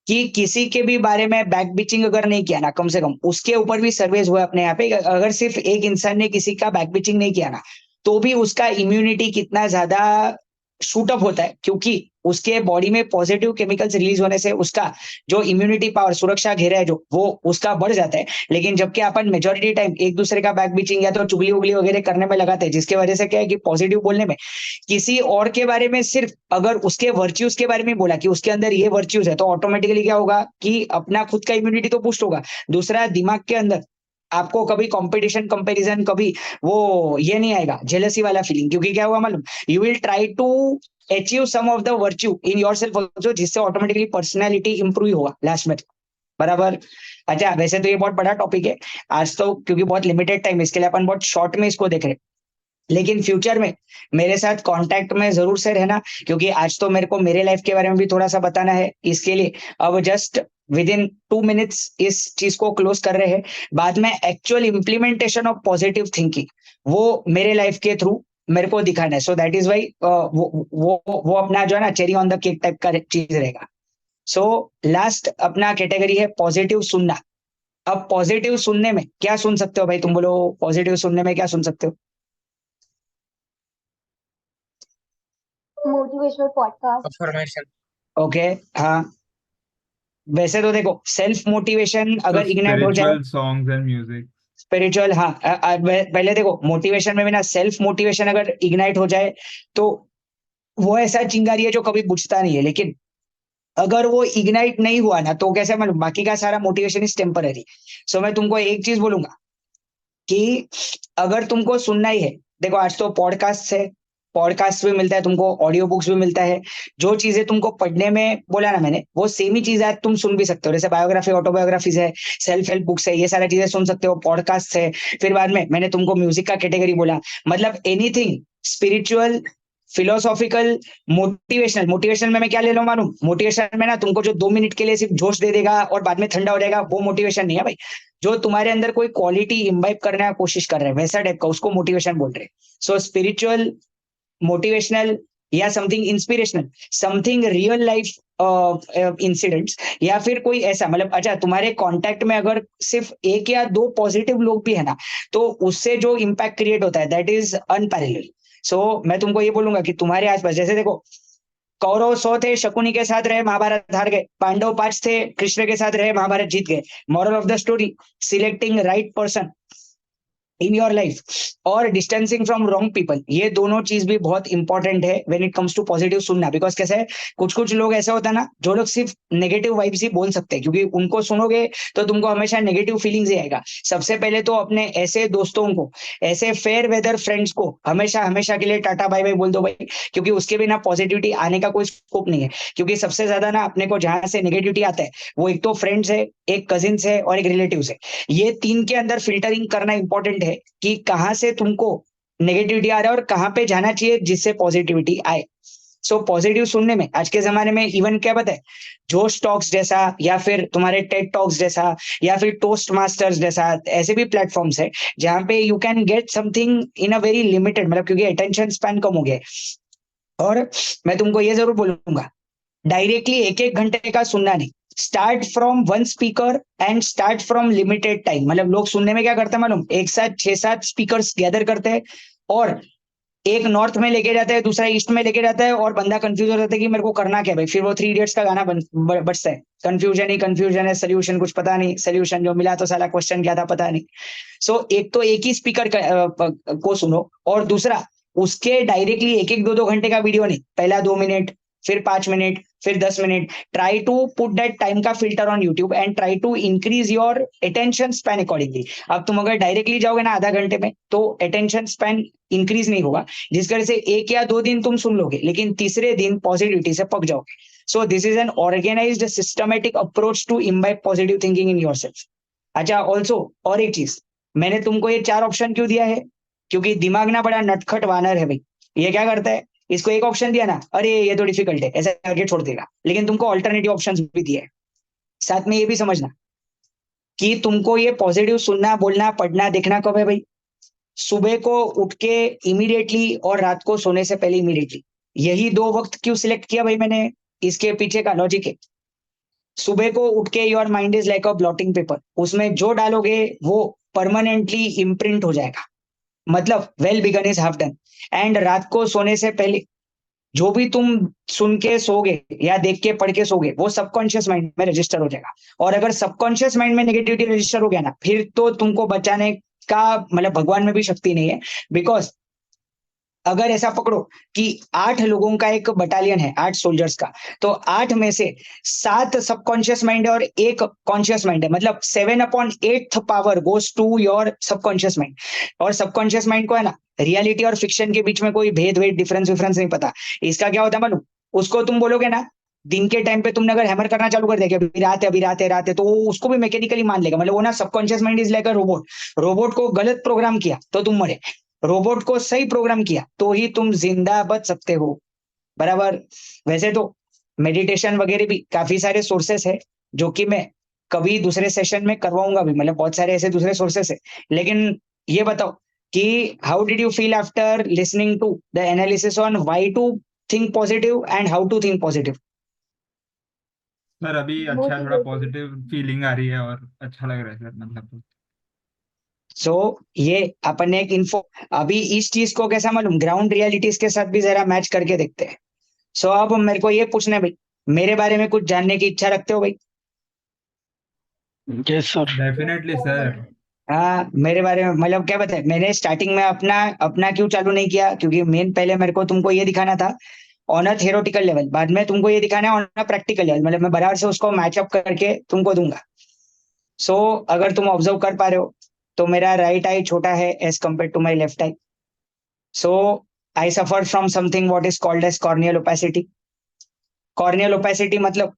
कि किसी के भी बारे में बैक बिचिंग अगर नहीं किया ना, कम से कम उसके ऊपर भी सर्वेज हुए अपने यहाँ पे, अगर सिर्फ एक इंसान ने किसी का बैक बिचिंग नहीं किया ना तो भी उसका इम्यूनिटी कितना ज्यादा शूट अप होता है, क्योंकि उसके बॉडी में पॉजिटिव केमिकल्स रिलीज होने से उसका जो इम्यूनिटी पावर, सुरक्षा घेरा है जो, वो उसका बढ़ जाता है। लेकिन जबकि अपन मेजोरिटी टाइम एक दूसरे का बैक बिचिंग या तो चुगली उगली वगैरह करने में लगाते हैं, जिसकी वजह से क्या है कि पॉजिटिव बोलने में किसी और के बारे में सिर्फ अगर उसके वर्च्यूज के बारे में बोला कि उसके अंदर ये वर्च्यूज है, तो ऑटोमेटिकली क्या होगा कि अपना खुद का इम्यूनिटी तो बूस्ट होगा। दूसरा, दिमाग के अंदर आपको कभी कंपटीशन, कंपैरिजन, कभी वो ये नहीं आएगा जेलसी वाला फीलिंग, क्योंकि क्या हुआ मालूम, you will try to achieve some of the virtue in yourself also, जिससे ऑटोमेटिकली पर्सनालिटी इंप्रूव होगा लास्ट में। बराबर। अच्छा, वैसे तो ये बहुत बड़ा टॉपिक है आज तो, क्योंकि बहुत लिमिटेड टाइम, इसके लिए अपन बहुत शॉर्ट में इसको देख रहे हैं। लेकिन फ्यूचर में मेरे साथ कांटेक्ट में जरूर से रहना, क्योंकि आज तो मेरे को मेरे लाइफ के बारे में भी थोड़ा सा बताना है। इसके लिए अब जस्ट विद इन 2 मिनट्स इस चीज को क्लोज कर रहे हैं। बाद में actual implementation of positive thinking वो मेरे लाइफ के थ्रू मेरे को दिखाना है। सो दैट इज वाई वो अपना जो है ना cherry on the cake type का चीज रहेगा। सो लास्ट अपना कैटेगरी है पॉजिटिव सुनना। अब पॉजिटिव सुनने में क्या सुन सकते हो भाई, तुम बोलो पॉजिटिव सुनने में क्या सुन सकते हो? Motivational podcast. Affirmation. ओके, हाँ। वैसे तो देखो सेल्फ मोटिवेशन So अगर इग्नाइट हो जाए, spiritual songs and music. Spiritual, हाँ। पहले देखो मोटिवेशन में भी ना, सेल्फ मोटिवेशन अगर इग्नाइट हो जाए तो वो ऐसा चिंगारी है जो कभी बुझता नहीं है। लेकिन अगर वो इग्नाइट नहीं हुआ ना तो कैसे मालूम, बाकी का सारा मोटिवेशन इज टेम्पररी। सो मैं तुमको एक चीज बोलूंगा कि अगर तुमको सुनना ही है, देखो आज तो पॉडकास्ट है, पॉडकास्ट भी मिलता है तुमको, ऑडियो बुक्स भी मिलता है। जो चीजें तुमको पढ़ने में बोला ना मैंने, वो सेम ही चीज आज तुम सुन भी सकते हो। जैसे बायोग्राफी, ऑटोबायोग्राफीज है, सेल्फ हेल्प बुक्स है, ये सारी चीजें सुन सकते हो, पॉडकास्ट है। फिर बाद में मैंने तुमको म्यूजिक का कैटेगरी बोला, मतलब anything spiritual, philosophical, motivational. Motivational में मैं क्या ले लूं मालूम, मोटिवेशन में ना तुमको जो 2 मिनट के लिए सिर्फ जोश दे देगा और बाद में ठंडा हो जाएगा, वो मोटिवेशन नहीं है भाई। जो तुम्हारे अंदर कोई क्वालिटी इम्बाइब करने की कोशिश कर रहे हैं वैसा टाइप का, उसको मोटिवेशन बोल रहे हैं। सो स्पिरिचुअल, मोटिवेशनल, या something inspirational, something real life incidents, या फिर कोई ऐसा, मतलब अच्छा तुम्हारे कांटेक्ट में अगर सिर्फ एक या दो पॉजिटिव लोग भी है ना, तो उससे जो इम्पैक्ट क्रिएट होता है दैट इज अनपैरेलल। सो मैं तुमको ये बोलूंगा कि तुम्हारे आसपास, जैसे देखो कौरव 100 थे, शकुनी के साथ रहे, महाभारत हार गए। पांडव 5 थे, कृष्ण के साथ रहे, महाभारत जीत गए। Moral of the story, selecting right person in your life और डिस्टेंसिंग फ्रॉम रॉन्ग पीपल, ये दोनों चीज भी बहुत इंपॉर्टेंट है when it comes to positive सुनना। बिकॉज कैसे है, कुछ कुछ लोग ऐसा होता है ना जो लोग सिर्फ नेगेटिव वाइब्स ही बोल सकते हैं, क्योंकि उनको सुनोगे तो तुमको हमेशा नेगेटिव फीलिंग्स ही आएगा। सबसे पहले तो अपने ऐसे दोस्तों को, ऐसे फेयर वेदर फ्रेंड्स को हमेशा हमेशा के लिए टाटा बाय बाय बोल दो भाई, क्योंकि उसके बिना पॉजिटिविटी आने का कोई स्कोप नहीं है। क्योंकि सबसे ज्यादा ना अपने को जहां से नेगेटिविटी आता है वो एक तो फ्रेंड्स है, एक कजिन्स है और एक रिलेटिव्स है। ये तीन के अंदर फिल्टरिंग करना इंपॉर्टेंट है कि कहां से तुमको नेगेटिविटी आ रहा है और कहां पे जाना चाहिए जिससे पॉजिटिविटी आए। सो पॉजिटिव सुनने में आज के जमाने में इवन क्या पता है, जोश टॉक्स जैसा, या फिर तुम्हारे टेड टॉक्स जैसा, या फिर टोस्ट मास्टर्स जैसा, ऐसे भी प्लेटफॉर्म्स है जहां पे you can get something in a very limited, मतलब क्योंकि अटेंशन स्पैन कम हो गया है। और मैं तुमको ये जरूर बोलूंगा, डायरेक्टली एक एक घंटे का सुनना नहीं, start from one speaker and start from limited time. मतलब लोग सुनने में क्या करते हैं मालूम, एक साथ 6-7 स्पीकर्स गैदर करते हैं और एक नॉर्थ में लेके जाता है, दूसरा ईस्ट में लेके जाता है, और बंदा कंफ्यूज हो जाता है कि मेरे को करना क्या भाई। फिर वो 3 इडियट्स का गाना बजता है, कंफ्यूजन ही कंफ्यूजन है, सोल्यूशन कुछ पता नहीं, सोल्यूशन जो मिला तो साला क्वेश्चन क्या था पता नहीं। सो एक तो एक ही स्पीकर को सुनो, और दूसरा उसके डायरेक्टली 1-1, 2-2 घंटे का वीडियो नहीं, पहला 2 मिनट, फिर 5 मिनट, फिर 10 minute. Try to put that time का filter on YouTube and try to increase your attention span accordingly. अब तुम अगर डायरेक्टली जाओगे ना आधा घंटे में, तो अटेंशन स्पैन इंक्रीज नहीं होगा, जिस वजह से 1 या 2 दिन तुम सुन लोगे, लेकिन तीसरे दिन पॉजिटिविटी से पक जाओगे. So this is an organized systematic approach to imbibe positive thinking in yourself. अच्छा, ऑल्सो और एक चीज, मैंने तुमको ये 4 ऑप्शन क्यों दिया है? क्योंकि दिमाग ना बड़ा नटखट वानर है भाई. ये क्या करता है, इसको एक ऑप्शन दिया ना, अरे ये तो डिफिकल्ट है, ऐसा करके छोड़ देगा. लेकिन तुमको ऑल्टरनेटिव ऑप्शंस भी दिए. साथ में ये भी समझना कि तुमको ये पॉजिटिव सुनना, बोलना, पढ़ना, देखना कब है भाई? सुबह को उठ के इमीडिएटली और रात को सोने से पहले इमीडिएटली. यही 2 वक्त क्यों सिलेक्ट किया भाई मैंने? इसके पीछे का लॉजिक है. सुबह को उठ के your mind is like a blotting paper, उसमें जो डालोगे वो परमानेंटली इम्प्रिंट हो जाएगा. मतलब well begun is half done. And रात को सोने से पहले जो भी तुम सुन के सोगे या देख के पढ़ के सोगे, वो सबकॉन्शियस माइंड में रजिस्टर हो जाएगा. और अगर सबकॉन्शियस माइंड में नेगेटिविटी रजिस्टर हो गया ना, फिर तो तुमको बचाने का मतलब भगवान में भी शक्ति नहीं है. बिकॉज अगर ऐसा पकड़ो कि 8 लोगों का एक बटालियन है, 8 सोल्जर्स का, तो 8 में से 7 सबकॉन्शियस माइंड है और 1 कॉन्शियस माइंड है. मतलब 7/8 power goes to your subconscious mind. और सबकॉन्शियस माइंड को है ना, रियलिटी और फिक्शन के बीच में कोई भेद वेद डिफरेंस नहीं पता. इसका क्या होता है मालूम? उसको तुम बोलोगे ना, दिन के टाइम पे तुमने अगर हैमर करना चालू कर दिया कि अभी रात है, तो वो उसको भी मैकेनिकली मान लेगा. मतलब वो ना subconscious mind is like a robot. Robot को गलत प्रोग्राम किया तो तुम मरे, रोबोट को सही प्रोग्राम किया तो ही तुम जिंदा बच सकते हो. बराबर. वैसे तो मेडिटेशन वगैरह भी काफी सारे सोर्सेस है, जो कि मैं कभी दूसरे सेशन में करवाऊंगा भी. मतलब बहुत सारे ऐसे दूसरे सोर्सेस है. लेकिन ये बताओ कि how did you feel after listening to the analysis on why to think positive and how to think positive? Sir अभी अच्छा, थोड़ा Motivated. पॉजिटिव फीलिंग आ रही है और अच्छा लग रहा है सर. मतलब सो ये अपन ने एक इन्फो, अभी इस चीज को कैसा मालूम, ग्राउंड रियलिटीज के साथ भी जरा मैच करके देखते हैं. सो अब मेरे को ये पूछना है भाई, मेरे बारे में कुछ जानने की इच्छा रखते हो भाई? Yes sir. Definitely sir. हाँ, मेरे बारे में मतलब क्या बताए, मैंने स्टार्टिंग में अपना अपना क्यों चालू नहीं किया? क्योंकि मेन पहले मेरे को तुमको ये दिखाना था ऑन अ थियोरेटिकल लेवल, बाद में तुमको ये दिखाना है ऑन अ प्रैक्टिकल लेवल. मतलब मैं बराबर से उसको मैचअप करके तुमको दूंगा. सो अगर तुम ऑब्जर्व कर पा रहे हो, तो मेरा राइट आई छोटा है as compare to my left eye. So I suffer from something what is called as corneal opacity. Corneal opacity मतलब,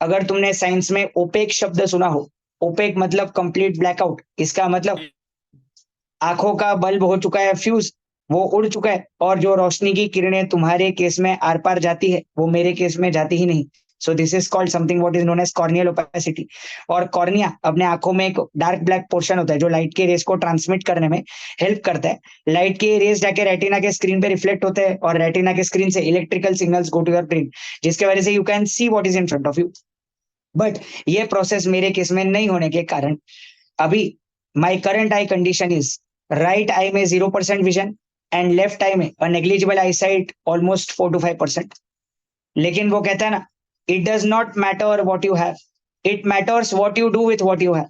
अगर तुमने साइंस में ओपेक शब्द सुना हो, ओपेक मतलब कंप्लीट ब्लैकआउट. इसका मतलब आंखों का बल्ब हो चुका है फ्यूज, वो उड़ चुका है, और जो रोशनी की किरणें तुम्हारे केस में आर पार जाती है, वो मेरे केस में जाती ही नहीं. So this is called something what is known as corneal opacity. और कॉर्निया अपने आंखों में एक डार्क ब्लैक पोर्शन होता है जो लाइट के रेस को ट्रांसमिट करने में हेल्प करता है. लाइट के रेस जाके रेटिना के स्क्रीन पे रिफ्लेक्ट होते हैं, और रेटिना के स्क्रीन से electrical signals go to your brain, जिसके वजह से you can see what is in front of you. But ये प्रोसेस मेरे केस में नहीं होने के कारण अभी my current eye condition is right eye में 0% विजन एंड लेफ्ट आई में negligible eye sight almost 4 to 5%. लेकिन वो कहता है ना, it does not matter what you have, it matters what you do with what you have.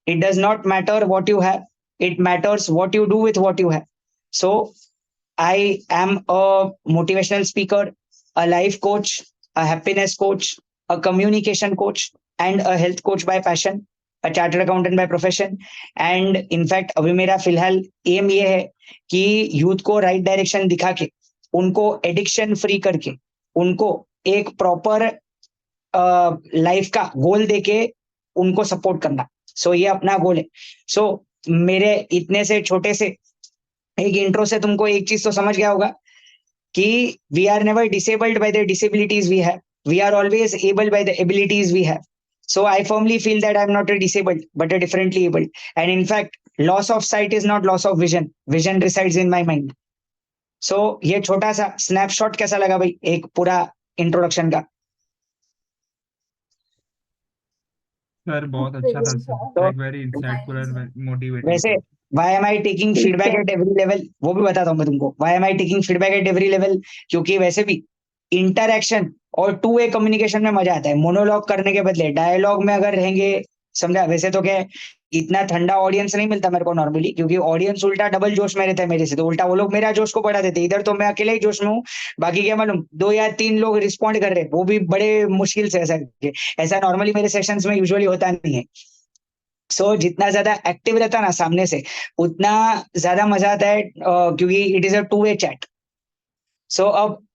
It does not matter what you have, it matters what you do with what you have. So I am a motivational speaker, a life coach, a happiness coach, a communication coach, and a health coach by passion, a chartered accountant by profession. And in fact अभी मेरा फिलहाल M ये है कि youth को right direction दिखा के, उनको एडिक्शन फ्री करके, उनको एक प्रॉपर लाइफ का गोल देके उनको सपोर्ट करना. सो ये अपना गोल है. सो मेरे इतने से छोटे से एक इंट्रो से तुमको एक चीज तो समझ गया होगा कि we are never disabled by the disabilities we have. We are always able by the abilities we have. So I firmly feel that I'm not a disabled, but a differently able. And in fact, loss of sight is not loss of vision. Vision resides in my mind. So ये छोटा सा snapshot कैसा लगा भाई, एक पूरा introduction का? Sir बहुत अच्छा था सर. तो लाइक वेरी इंसाइटफुल और मोटिवेटिंग. वैसे why am I taking feedback at every level, वो भी बताता हूँ मैं तुमको. Why am I taking feedback at every level? क्योंकि वैसे भी इंटरैक्शन और 2 वे कम्युनिकेशन में मजा आता है. मोनोलॉग करने के बदले डायलॉग में अगर रहेंगे समझा? वैसे तो क्या है, इतना ठंडा ऑडियंस नहीं मिलता मेरे को नॉर्मली, क्योंकि ऑडियंस उल्टा डबल जोश में रहता है मेरे से, तो उल्टा वो लोग मेरा जोश को बढ़ा देते। इधर तो मैं अकेले ही जोश में हूँ, बाकी क्या मालूम 2 या 3 लोग रिस्पॉन्ड कर रहे, वो भी बड़े मुश्किल से। ऐसा नॉर्मली मेरे सेशंस में यूजुअली होता नहीं है। सो जितना ज्यादा एक्टिव रहता ना सामने से, उतना ज्यादा मजा आता है, क्योंकि it is a 2 way chat. So अब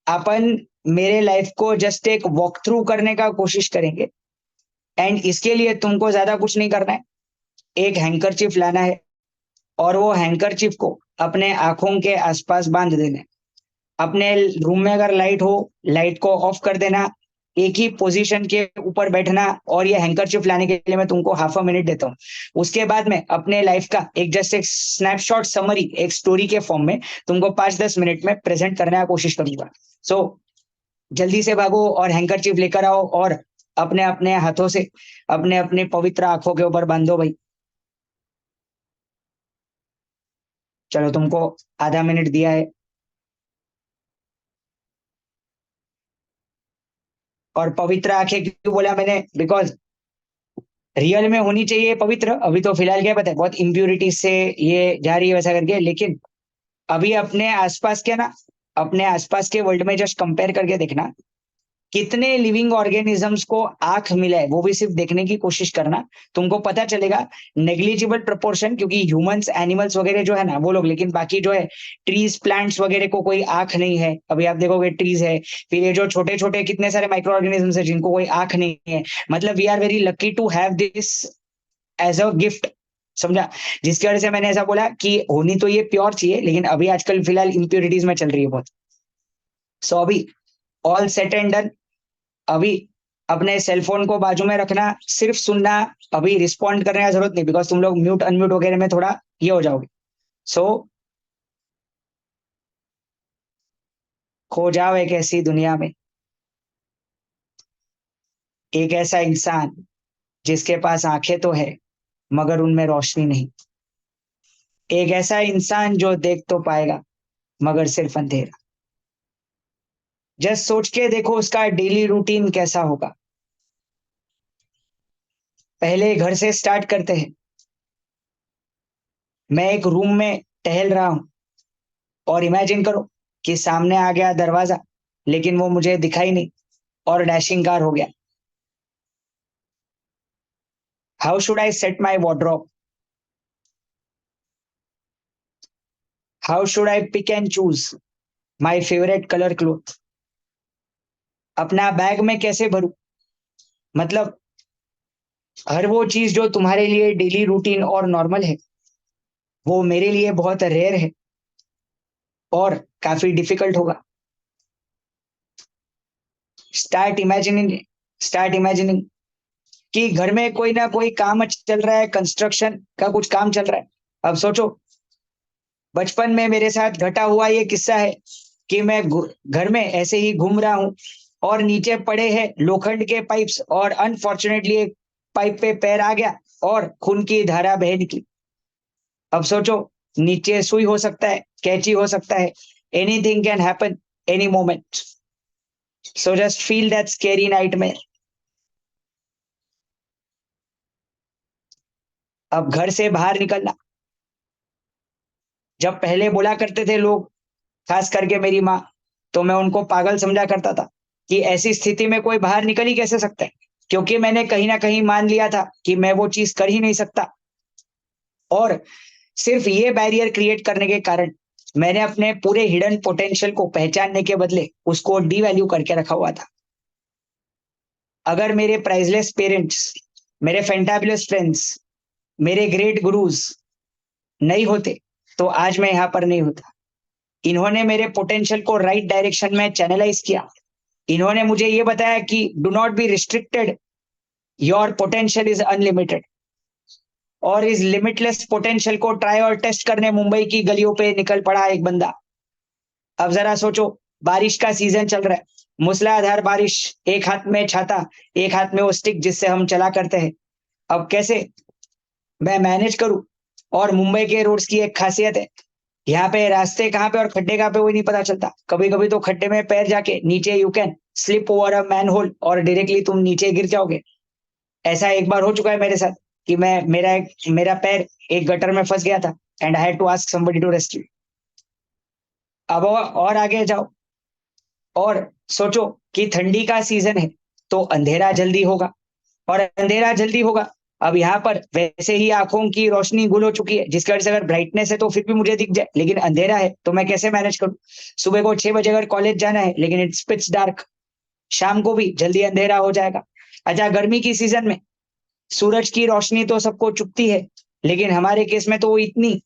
अपन मेरे लाइफ को जस्ट एक वॉक थ्रू करने का कोशिश करेंगे, एंड इसके लिए तुमको ज्यादा कुछ नहीं करना है। एक हैंकरचिफ लाना है, और वो हैंकरचिफ को अपने आंखों के आसपास बांध देना है। अपने रूम में अगर लाइट हो, लाइट को ऑफ कर देना, एक ही पोजीशन के ऊपर बैठना, और ये हैंकरचिफ लाने के लिए मैं तुमको हाफ अ मिनट देता हूँ। उसके बाद में अपने लाइफ का एक स्नैपशॉट समरी, एक स्टोरी के फॉर्म में तुमको 5-10 मिनट में प्रेजेंट करने का कोशिश करूंगा। सो जल्दी से भागो और हैंकरचिफ लेकर आओ, और अपने अपने हाथों से अपने अपने पवित्र आंखों के ऊपर बांधो भाई। चलो, तुमको आधा मिनट दिया है, और पवित्र आंखें क्यों बोला मैंने? बिकॉज रियल में होनी चाहिए पवित्र। अभी तो फिलहाल क्या पता है, बहुत इम्प्यूरिटी से ये जा रही है वैसा करके, लेकिन अभी अपने आसपास के ना, अपने आसपास के वर्ल्ड में जस्ट कंपेयर करके देखना, कितने लिविंग ऑर्गेनिजम्स को आंख मिला है, वो भी सिर्फ देखने की कोशिश करना। तुमको पता चलेगा नेग्लिजिबल प्रोपोर्शन, क्योंकि ह्यूमंस, एनिमल्स वगैरह जो है ना वो लोग, लेकिन बाकी जो है ट्रीज, प्लांट्स वगैरह को कोई आंख नहीं है। अभी आप देखोगे ट्रीज है, फिर ये जो छोटे छोटे कितने सारे माइक्रो ऑर्गेनिजम्स है जिनको कोई आंख नहीं है। मतलब we are very lucky to have this as a gift, समझा? जिसकी वजह से मैंने ऐसा बोला कि होनी तो ये प्योर चाहिए, लेकिन अभी आजकल फिलहाल इंप्योरिटीज में चल रही है बहुत। सो अभी ऑल सेट एंड डन। अभी अपने सेलफोन को बाजू में रखना, सिर्फ सुनना। अभी रिस्पॉन्ड करने का जरूरत नहीं, बिकॉज तुम लोग म्यूट अनम्यूट वगैरह में थोड़ा ये हो जाओगे। सो खो जाओ एक ऐसी दुनिया में, एक ऐसा इंसान जिसके पास आंखें तो है मगर उनमें रोशनी नहीं। एक ऐसा इंसान जो देख तो पाएगा मगर सिर्फ अंधेरा। जस्ट सोच के देखो उसका डेली रूटीन कैसा होगा। पहले घर से स्टार्ट करते हैं। मैं एक रूम में टहल रहा हूं, और इमेजिन करो कि सामने आ गया दरवाजा, लेकिन वो मुझे दिखाई नहीं, और डैशिंग कार हो गया। How should I set my wardrobe? How should I pick and choose my favourite colour cloth? अपना बैग में कैसे भरूं? मतलब हर वो चीज जो तुम्हारे लिए डेली रूटीन और नॉर्मल है, वो मेरे लिए बहुत रेयर है और काफी डिफिकल्ट होगा। स्टार्ट इमेजिनिंग कि घर में कोई ना कोई काम चल रहा है, कंस्ट्रक्शन का कुछ काम चल रहा है। अब सोचो, बचपन में मेरे साथ घटा हुआ ये किस्सा है कि मैं घर में ऐसे ही घूम रहा हूं, और नीचे पड़े हैं लोखंड के पाइप्स, और अनफॉर्चुनेटली एक पाइप पे पैर आ गया और खून की धारा बह निकली। अब सोचो, नीचे सुई हो सकता है, कैंची हो सकता है, anything can happen any moment. So just feel that scary nightmare. अब घर से बाहर निकलना, जब पहले बोला करते थे लोग, खास करके मेरी माँ, तो मैं उनको पागल समझा करता था कि ऐसी स्थिति में कोई बाहर निकल ही कैसे सकता है, क्योंकि मैंने कहीं ना कहीं मान लिया था कि मैं वो चीज कर ही नहीं सकता। और सिर्फ ये बैरियर क्रिएट करने के कारण मैंने अपने पूरे हिडन पोटेंशियल को पहचानने के बदले उसको डीवैल्यू करके रखा हुआ था। अगर मेरे प्राइसलेस पेरेंट्स, मेरे फैंटाबुलस फ्रेंड्स, मेरे ग्रेट गुरुज नहीं होते, तो आज मैं यहां पर नहीं होता। इन्होंने मेरे पोटेंशियल को राइट डायरेक्शन में चैनलाइज किया। इन्होंने मुझे ये बताया कि do not be restricted, your potential is unlimited. और इस लिमिटलेस पोटेंशियल को ट्राई और टेस्ट करने मुंबई की गलियों पे निकल पड़ा एक बंदा। अब जरा सोचो, बारिश का सीजन चल रहा है, मूसलाधार बारिश, एक हाथ में छाता, एक हाथ में वो स्टिक जिससे हम चला करते हैं। अब कैसे मैं मैनेज करूं? और मुंबई के रोड्स की एक खासियत है, यहाँ पे रास्ते कहाँ पे और खड्डे कहाँ पे वो नहीं पता चलता। कभी कभी तो खड्डे में पैर जाके नीचे you can slip over a manhole, और डायरेक्टली तुम नीचे गिर जाओगे। ऐसा एक बार हो चुका है मेरे साथ कि मेरा पैर एक गटर में फंस गया था and I had to ask somebody to rescue. अब और आगे जाओ और सोचो कि ठंडी का सीजन है तो अंधेरा जल्दी होगा, और अंधेरा जल्दी होगा। अब यहाँ पर वैसे ही आंखों की रोशनी गुल हो चुकी है, जिसकी वजह से अगर ब्राइटनेस है तो फिर भी मुझे दिख जाए, लेकिन अंधेरा है तो मैं कैसे मैनेज करूं? सुबह को 6 बजे अगर कॉलेज जाना है लेकिन इट्स पिच डार्क, शाम को भी जल्दी अंधेरा हो जाएगा। अच्छा, गर्मी की सीजन में सूरज की रोशनी तो सबको चुभती है, लेकिन हमारे केस में तो वो इतनी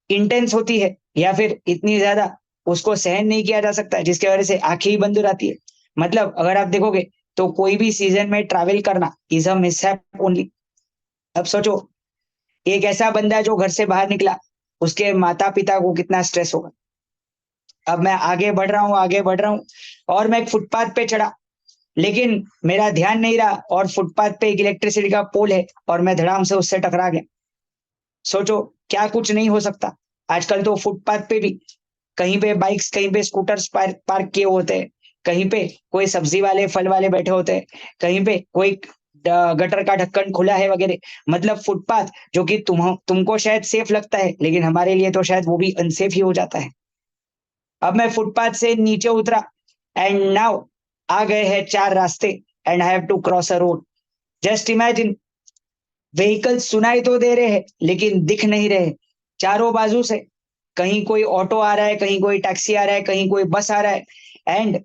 इंटेंस होती है या फिर इतनी ज्यादा उसको सहन नहीं किया जा सकता, जिसकी वजह से आंखें ही बंद हो जाती है। मतलब अगर आप देखोगे तो कोई भी सीजन में ट्रैवल करना इज अ मिसहैप ओनली। अब सोचो, एक ऐसा बंदा जो घर से बाहर निकला, उसके माता पिता को कितना स्ट्रेस होगा। अब मैं आगे बढ़ रहा हूँ, आगे बढ़ रहा हूँ, और मैं एक फुटपाथ पे चढ़ा, लेकिन मेरा ध्यान नहीं रहा और फुटपाथ पे एक इलेक्ट्रिसिटी का पोल है और मैं धड़ाम से उससे टकरा गया। सोचो क्या कुछ नहीं हो सकता। आजकल तो फुटपाथ पे भी कहीं पे बाइक्स, कहीं पे स्कूटर्स पार्क किए होते हैं, कहीं पे कोई सब्जी वाले फल वाले बैठे होते हैं, कहीं पे कोई गटर का ढक्कन खुला है वगैरह। मतलब फुटपाथ जो कि तुमको शायद सेफ लगता है, लेकिन हमारे लिए तो शायद वो भी अनसेफ ही हो जाता है। अब मैं फुटपाथ से नीचे उतरा एंड नाउ आ गए हैं 4 रास्ते and I have to cross a road. Just imagine, vehicle सुनाई तो दे रहे हैं लेकिन दिख नहीं रहे चारों बाजू से। कहीं कोई ऑटो आ रहा है, कहीं कोई टैक्सी आ रहा है, कहीं कोई बस आ रहा है, एंड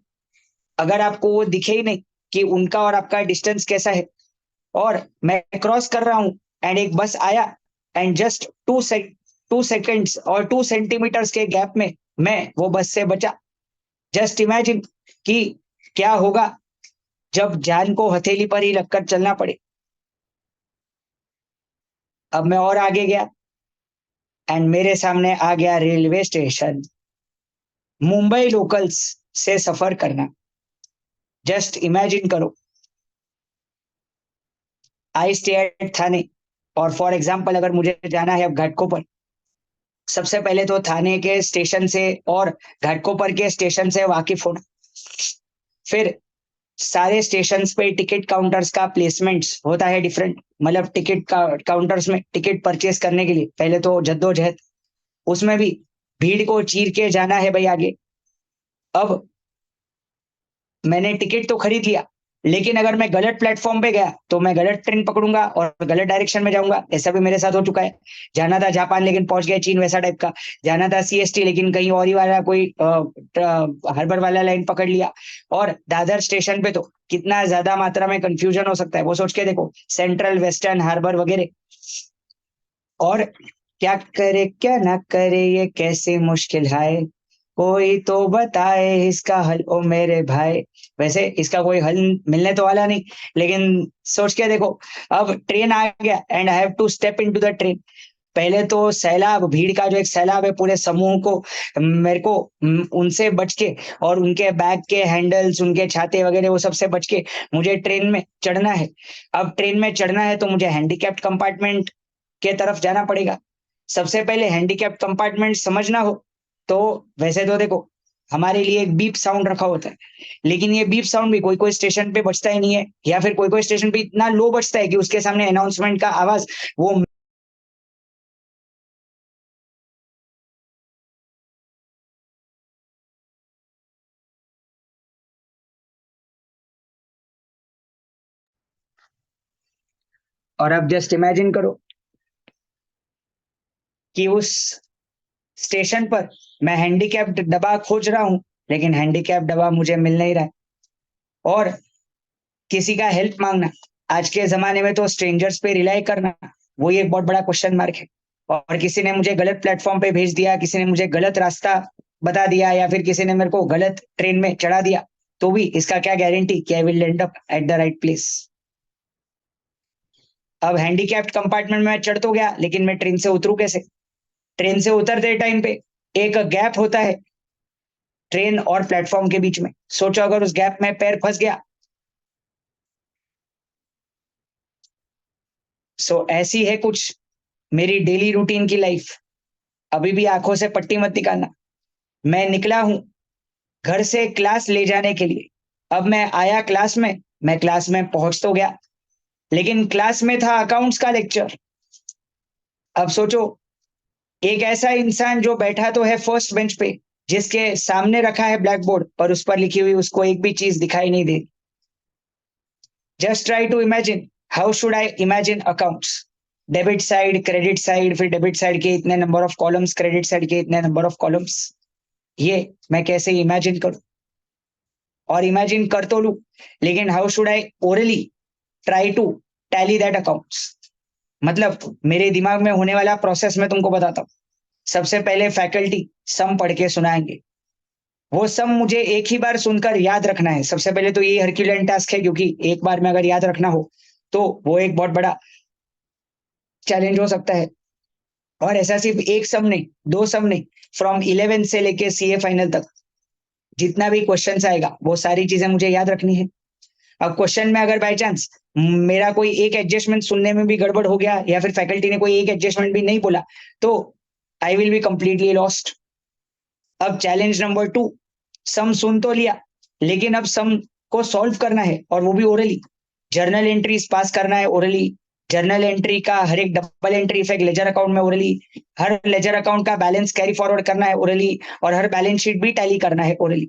अगर आपको वो दिखे ही नहीं कि उनका और आपका डिस्टेंस कैसा है, और मैं क्रॉस कर रहा हूं एंड एक बस आया एंड जस्ट 2 सेकंड्स और 2 सेंटीमीटर्स के गैप में मैं वो बस से बचा। जस्ट इमेजिन कि क्या होगा जब जान को हथेली पर ही रखकर चलना पड़े। अब मैं और आगे गया एंड मेरे सामने आ गया रेलवे स्टेशन। मुंबई लोकल्स से सफर करना, जस्ट इमेजिन करो। आई स्टे एट थाने, और फॉर एग्जाम्पल अगर मुझे जाना है अब घाटकोपर, सबसे पहले तो थाने के स्टेशन से और घाटकोपर के स्टेशन से वाकिफ होना, फिर सारे स्टेशंस पे टिकट काउंटर्स का प्लेसमेंट्स होता है डिफरेंट। मतलब टिकट काउंटर्स में टिकट परचेस करने के लिए पहले तो जद्दोजहद, उसमें भी भीड़ को चीर के जाना है भाई आगे। अब मैंने टिकट तो खरीद लिया, लेकिन अगर मैं गलत प्लेटफॉर्म पे गया तो मैं गलत ट्रेन पकड़ूंगा और गलत डायरेक्शन में जाऊंगा। ऐसा भी मेरे साथ हो चुका है। जाना था जापान लेकिन पहुंच गया चीन, वैसा टाइप का। जाना था सीएसटी लेकिन कहीं और ही वाला कोई हार्बर वाला लाइन पकड़ लिया। और दादर स्टेशन पे तो कितना ज्यादा मात्रा में कंफ्यूजन हो सकता है, वो सोच के देखो, सेंट्रल वेस्टर्न हार्बर वगैरह। और क्या करे क्या ना करे ये कैसी मुश्किल है, कोई तो बताए इसका हल ओ मेरे भाई। वैसे इसका कोई हल मिलने तो वाला नहीं, लेकिन सोच के देखो। अब ट्रेन आ गया and I have to step into the train. पहले तो सैलाब, भीड़ का जो एक सैलाब है पूरे समूह को, मेरे को उनसे बच के और उनके बैग के हैंडल्स, उनके छाते वगैरह वो सबसे बच के मुझे ट्रेन में चढ़ना है। अब ट्रेन में चढ़ना है तो मुझे हैंडीकैप्ड कंपार्टमेंट के तरफ जाना पड़ेगा। सबसे पहले हैंडीकैप्ड कंपार्टमेंट समझना हो तो वैसे तो देखो हमारे लिए एक बीप साउंड रखा होता है, लेकिन ये बीप साउंड भी कोई कोई स्टेशन पे बजता ही नहीं है, या फिर कोई कोई स्टेशन पे इतना लो बजता है कि उसके सामने अनाउंसमेंट का आवाज वो और अब जस्ट इमेजिन करो कि उस स्टेशन पर मैं हैंडीकैप्ड डब्बा खोज रहा हूं, लेकिन हैंडीकैप्ड डब्बा मुझे मिल नहीं रहा है। और किसी का हेल्प मांगना, आज के जमाने में तो स्ट्रेंजर्स पे रिलाई करना वो एक बहुत बड़ा क्वेश्चन मार्क है। और किसी ने मुझे गलत प्लेटफॉर्म पे भेज दिया, किसी ने मुझे गलत रास्ता बता दिया, या फिर किसी ने मेरे को गलत ट्रेन में चढ़ा दिया, तो भी इसका क्या गारंटी कि I will and up at the right place. अब हैंडीकैप्ड कंपार्टमेंट में चढ़ तो गया, लेकिन मैं ट्रेन से उतरू कैसे? ट्रेन से उतरते टाइम पे एक गैप होता है ट्रेन और प्लेटफॉर्म के बीच में। सोचो अगर उस गैप में पैर फंस गया। सो ऐसी है कुछ मेरी डेली रूटीन की लाइफ। अभी भी आंखों से पट्टी मत निकालना। मैं निकला हूं घर से क्लास ले जाने के लिए। अब मैं आया क्लास में, मैं क्लास में पहुंच तो गया, लेकिन क्लास में था अकाउंट्स का लेक्चर। अब सोचो, एक ऐसा इंसान जो बैठा तो है फर्स्ट बेंच पे, जिसके सामने रखा है ब्लैक बोर्ड, पर उस पर लिखी हुई उसको एक भी चीज दिखाई नहीं दे। Just try to imagine, how should I imagine accounts? Debit side, credit side, फिर डेबिट साइड के इतने number of columns, credit side के इतने नंबर ऑफ कॉलम्स, ये मैं कैसे इमेजिन करूं? और इमेजिन कर तो लू, लेकिन how should I orally try to tally that accounts? मतलब मेरे दिमाग में होने वाला प्रोसेस मैं तुमको बताता हूँ। सबसे पहले फैकल्टी सम पढ़ के सुनाएंगे। वो सम मुझे एक ही बार सुनकर याद रखना है। सबसे पहले तो ये हरक्यूलियन टास्क है, क्योंकि एक बार में अगर याद रखना हो तो वो एक बहुत बड़ा चैलेंज हो सकता है। और ऐसा सिर्फ एक सम नहीं, दो सम नहीं, फ्रॉम 11 से लेके सीए फाइनल तक जितना भी क्वेश्चन आएगा वो सारी चीजें मुझे याद रखनी है। अब क्वेश्चन में अगर बाय चांस मेरा कोई एक एडजस्टमेंट सुनने में भी गड़बड़ हो गया, या फिर फैकल्टी ने कोई एक एडजस्टमेंट भी नहीं बोला, तो I will be completely lost. अब चैलेंज नंबर 2, सम सुन तो लिया, लेकिन अब सम को सॉल्व करना है, और वो भी ओरली। जर्नल एंट्रीज पास करना है ओरली। जर्नल एंट्री का हर एक double entry effect ledger account में ओरली। हर लेजर अकाउंट का बैलेंस कैरी फॉरवर्ड करना है ओरली, और हर बैलेंस शीट भी टैली करना है ओरली।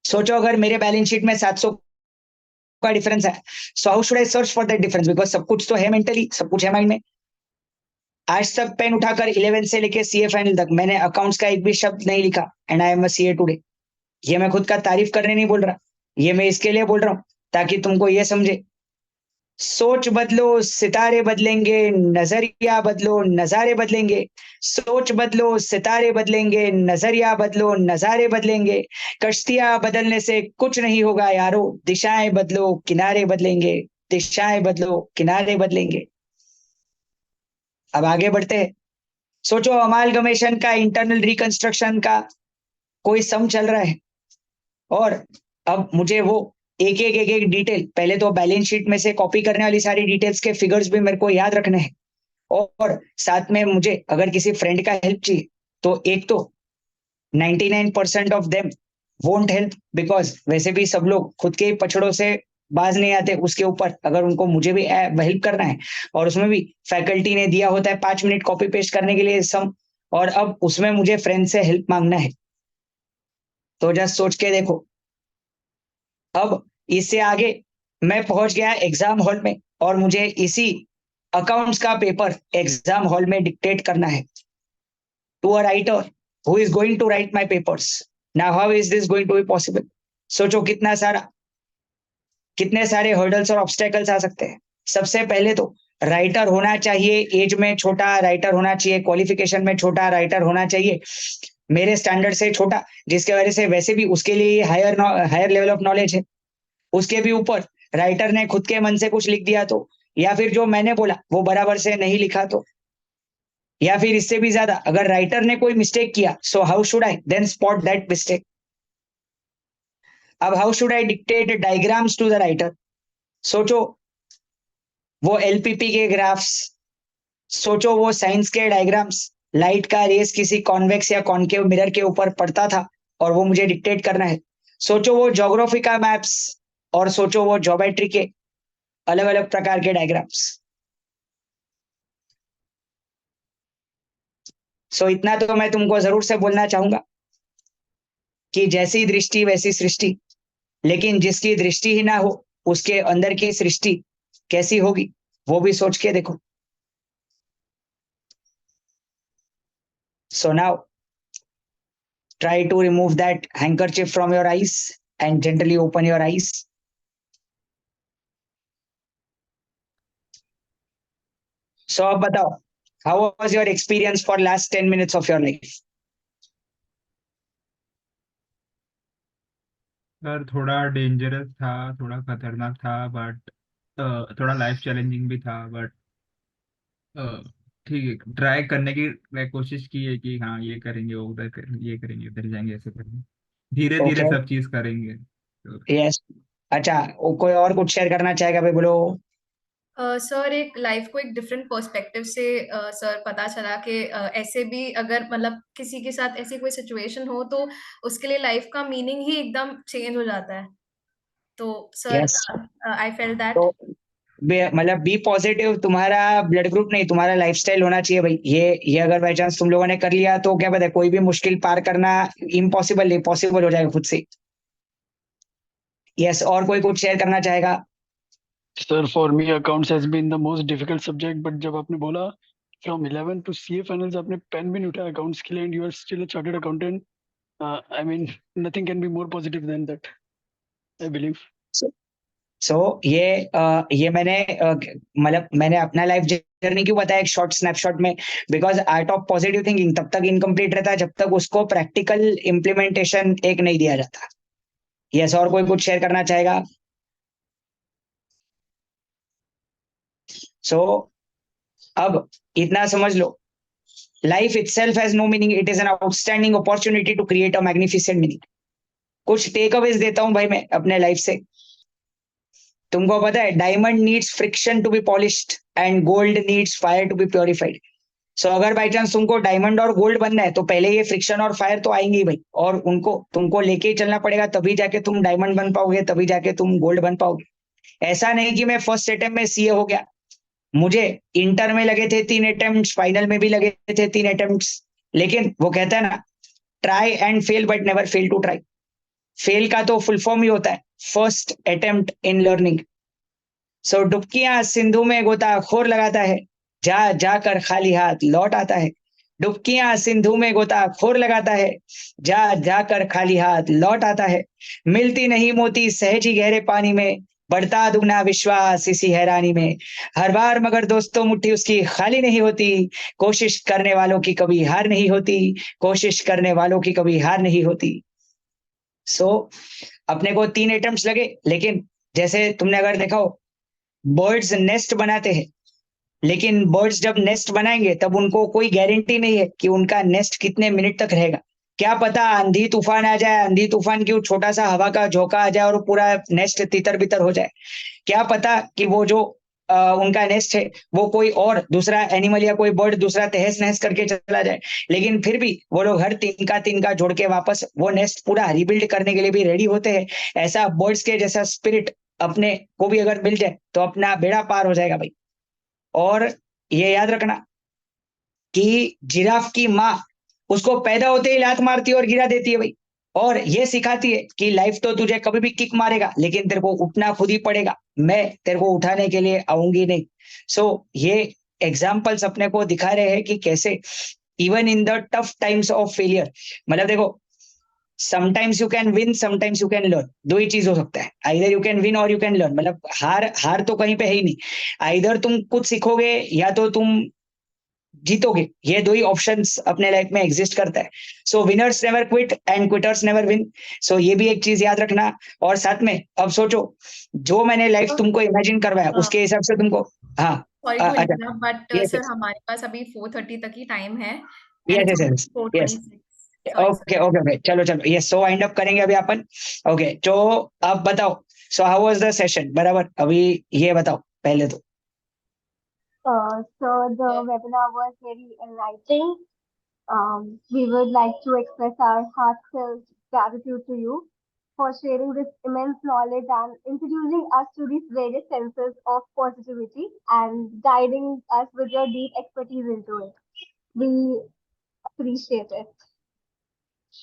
सोचो अगर मेरे बैलेंस शीट में 700 का डिफरेंस है, सो how should I search for that difference? Because सब कुछ तो है मेंटली, सब कुछ है माइंड में। आज तक पेन उठाकर 11 से लेके सीए फाइनल तक मैंने अकाउंट्स का एक भी शब्द नहीं लिखा, and I am a CA today. ये मैं खुद का तारीफ करने नहीं बोल रहा, ये मैं इसके लिए बोल रहा हूं ताकि तुमको ये समझे। सोच बदलो, सितारे बदलेंगे, नजरिया बदलो, नजारे बदलेंगे। सोच बदलो, सितारे बदलेंगे, नजरिया बदलो, नजारे बदलेंगे। कश्तियां बदलने से कुछ नहीं होगा यारो, दिशाएं बदलो, किनारे बदलेंगे। दिशाएं बदलो, किनारे बदलेंगे। अब आगे बढ़ते हैं। सोचो अमालगमेशन का, इंटरनल रिकंस्ट्रक्शन का कोई सम चल रहा है, और अब मुझे वो एक एक डिटेल, पहले तो बैलेंस शीट में से कॉपी करने वाली सारी डिटेल्स के फिगर्स भी मेरे को याद रखने हैं, और साथ में मुझे अगर किसी फ्रेंड का हेल्प चाहिए, तो एक तो 99% of them won't help, because वैसे भी सब लोग खुद के ही पछड़ों से बाज नहीं आते। उसके ऊपर अगर उनको मुझे भी हेल्प करना है, और उसमें भी फैकल्टी ने दिया होता है 5 मिनट कॉपी पेस्ट करने के लिए सम, और अब उसमें मुझे फ्रेंड से हेल्प मांगना है, तो जस्ट सोच के देखो। अब इससे आगे मैं पहुंच गया एग्जाम हॉल में, और मुझे इसी अकाउंट्स का पेपर एग्जाम हॉल में डिक्टेट करना है to a writer who is going to write my papers. Now how is this going to be possible? सोचो कितने सारे हर्डल्स और ऑब्स्टेकल्स आ सकते हैं। सबसे पहले तो राइटर होना चाहिए एज में छोटा, राइटर होना चाहिए क्वालिफिकेशन में छोटा, राइटर होना चाहिए मेरे स्टैंडर्ड से छोटा, जिसके वजह से वैसे भी उसके लिए हायर लेवल ऑफ नॉलेज है। उसके भी ऊपर राइटर ने खुद के मन से कुछ लिख दिया तो, या फिर जो मैंने बोला वो बराबर से नहीं लिखा तो, या फिर इससे भी ज्यादा अगर राइटर ने कोई मिस्टेक किया, so how should I then spot that mistake? अब how should I dictate diagrams to the writer? सोचो वो एलपीपी के ग्राफ्स, सोचो वो साइंस के डायग्राम्स, लाइट का रेस किसी कॉन्वेक्स या कॉनकेव मिरर के ऊपर पड़ता था, और वो मुझे डिक्टेट करना है। सोचो वो ज्योग्राफी का मैप्स, और सोचो वो ज्योमेट्री के अलग अलग प्रकार के डायग्राम्स। सो इतना तो मैं तुमको जरूर से बोलना चाहूंगा कि जैसी दृष्टि वैसी सृष्टि, लेकिन जिसकी दृष्टि ही ना हो उसके अंदर की सृष्टि कैसी होगी, वो भी सोच के देखो। So now try to remove that handkerchief from your eyes and gently open your eyes. So अब बताओ, how was your experience for last 10 minutes of your life? Sir थोड़ा डेंजरस था, थोड़ा खतरनाक था, बट थोड़ा लाइफ चैलेंजिंग भी था, बट ठीक है, ट्राई करने की कोशिश की है कि हाँ ये करेंगे, वो उधर करेंगे, ये करेंगे, उधर जाएंगे, ऐसे करेंगे, धीरे धीरे Okay. सब चीज करेंगे तो। Yes. अच्छा, कोई और कुछ शेयर करना चाहेगा भाई? बोलो। सर एक लाइफ को एक डिफरेंट पर्सपेक्टिव से सर पता चला कि ऐसे भी अगर मतलब किसी के साथ ऐसी कोई सिचुएशन हो तो उसके लिए लाइफ का मीनिंग ही एकदम चेंज हो जाता है। तो sir Yes. I fail that. तो मतलब बी पॉजिटिव तुम्हारा ब्लड ग्रुप नहीं, तुम्हारा लाइफस्टाइल होना चाहिए भाई। ये अगर बाई चांस तुम लोगों ने कर लिया तो क्या पता है, कोई भी मुश्किल पार करना इम्पॉसिबल नहीं, पॉसिबल हो जाएगा खुद से। यस, और कोई कुछ शेयर करना चाहेगा? Sir for me accounts has been the most difficult subject, but जब आपने बोला फ्रॉम 11 टू सीए फाइनल्स आपने पेन भी नहीं उठाया अकाउंट्स के लिए and you are still a chartered accountant, I mean nothing can be more positive than that, I believe. So ये मैंने मतलब मैंने अपना लाइफ जर्नी क्यों बताया एक शॉर्ट स्नैपशॉट में, because art of positive thinking तब तक इनकम्प्लीट रहता है जब तक उसको प्रैक्टिकल इम्प्लीमेंटेशन एक नहीं दिया जाता। यस, और कोई कुछ शेयर करना चाहेगा? सो अब इतना समझ लो, life itself has no meaning, it is an outstanding opportunity to create a magnificent meaning। कुछ टेक अवेज देता हूं भाई मैं अपने लाइफ से। तुमको पता है diamond needs friction to be polished and gold needs fire to be purified. So अगर बाई चांस तुमको डायमंड और गोल्ड बनना है तो पहले ये फ्रिक्शन और फायर तो आएंगे ही भाई, और उनको तुमको लेके ही चलना पड़ेगा, तभी जाके तुम डायमंड बन पाओगे, तभी जाके तुम गोल्ड बन पाओगे। ऐसा नहीं कि मैं फर्स्ट अटेम्प्ट में सीए हो गया, मुझे इंटर में लगे थे 3 अटेम्प्ट, फाइनल में भी लगे थे 3 अटेम्प्ट, लेकिन वो कहता है ना, try and fail but never fail to try. Fail का तो फुल फॉर्म ही होता है first attempt in learning. So डुबकियां सिंधु में गोताखोर लगाता है, जा जाकर खाली हाथ लौट आता है। डुबकियां सिंधु में गोताखोर लगाता है, जा जाकर खाली हाथ लौट आता है। मिलती नहीं मोती सहज ही गहरे पानी में, बढ़ता दुगना विश्वास इसी हैरानी में। हर बार मगर दोस्तों मुट्ठी उसकी खाली नहीं होती, कोशिश करने वालों की कभी हार नहीं होती, कोशिश करने वालों की कभी हार नहीं होती। सो अपने को 3 अटेम्प्ट्स लगे, लेकिन जैसे तुमने अगर देखा हो, बर्ड्स नेस्ट बनाते हैं, लेकिन बर्ड्स जब नेस्ट बनाएंगे तब उनको कोई गारंटी नहीं है कि उनका नेस्ट कितने मिनट तक रहेगा। क्या पता आंधी तूफान आ जाए, आंधी तूफान क्यों, छोटा सा हवा का झोंका आ जाए और पूरा नेस्ट तितर बितर हो जाए। क्या पता कि वो जो उनका नेस्ट है वो कोई और दूसरा एनिमल या कोई बर्ड दूसरा तहस नहस करके चला जाए, लेकिन फिर भी वो लोग हर तिनका जोड़ के वापस वो नेस्ट पूरा रिबिल्ड करने के लिए भी रेडी होते हैं। ऐसा बर्ड्स के जैसा स्पिरिट अपने को भी अगर मिल जाए तो अपना बेड़ा पार हो जाएगा भाई। और ये याद रखना कि जिराफ की माँ उसको पैदा होते ही लात मारती है और गिरा देती है भाई, और ये सिखाती है कि लाइफ तो तुझे कभी भी किक मारेगा लेकिन तेरे को उठना खुद ही पड़ेगा, मैं तेरे को उठाने के लिए आऊंगी नहीं। सो ये एग्जाम्पल्स अपने को दिखा रहे हैं कि कैसे even in the tough times of failure, मतलब देखो sometimes you can win, sometimes you can learn, दो ही चीज हो सकता है, आइदर यू कैन विन और यू कैन लर्न। मतलब हार तो कहीं पे है ही नहीं, आइदर तुम कुछ सीखोगे या तो तुम जीतोगे, ये दो ही ऑप्शंस अपने लाइफ में एग्जिस्ट करता है। So winners never quit and quitters never win. So ये भी एक चीज याद रखना। और साथ में अब सोचो, जो मैंने लाइफ तुमको इमेजिन करवाया उसके हिसाब से तुमको, हाँ सॉरी टू अच्छा, interrupt, but yes, sir yes, हमारे पास अभी 4:30 तक ही टाइम है yes, and yes, it's yes, yes. 4:26। Sorry okay okay okay, चलो चलो, ये सो वाइंड अप करेंगे अभी अपन। ओके, तो अब बताओ, so how was the session? बराबर, अभी ये बताओ पहले तो। So the webinar was very enlightening. We would like to express our heartfelt gratitude to you for sharing this immense knowledge and introducing us to these various senses of positivity and guiding us with your deep expertise into it. We appreciate it.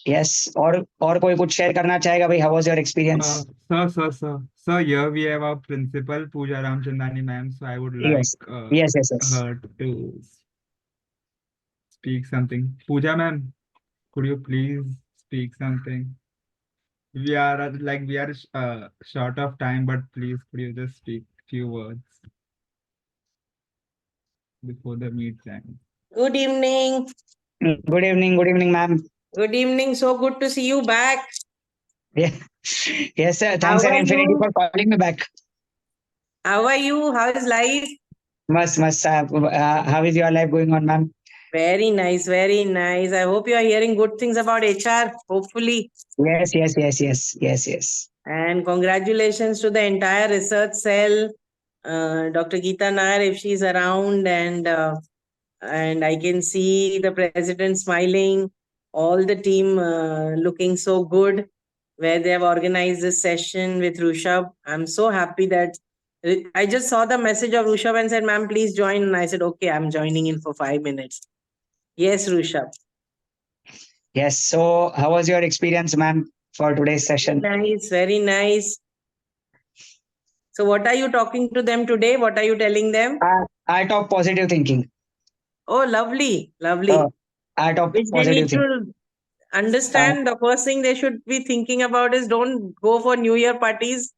Yes, और कोई कुछ share करना चाहेगा भाई? How was your experience? Sir, here we have our principal, Pooja Ramchandani ma'am. So I would like yes yes yes yes, her to speak something. Pooja ma'am, could you please speak something? We are short of time, but please could you just speak few words before the meet ends? Good evening. Good evening ma'am. Good evening. So good to see you back. Yes sir, How thanks are an infinity you? For calling me back. How are you? How is life? मस्त मस्त, how is your life going on ma'am? Very nice, very nice. I hope you are hearing good things about HR, hopefully. Yes yes yes yes yes yes, And congratulations to the entire research cell, Dr. Geeta Nair, if she's around, and I can see the president smiling, all the team looking so good, where they have organized this session with Rushabh. I'm so happy that I just saw the message of Rushabh and said, ma'am, please join. And I said, okay, I'm joining in for 5 minutes. Yes, Rushabh. Yes. So, how was your experience, ma'am, for today's session? Nice, very nice. So what are you talking to them today? What are you telling them? Art of positive thinking. Oh, lovely, lovely. Art of Which they positive need thinking. to understand. The first thing they should be thinking about is don't go for New Year parties.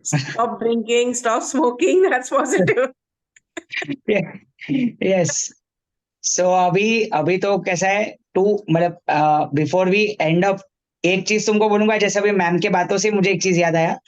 Stop drinking, stop smoking. That's positive. Yeah. Yes. So अभी तो कैसा है to मतलब before we and up एक चीज तुमको बोलूंगा, जैसे अभी मैम के बातों से मुझे एक चीज याद आया,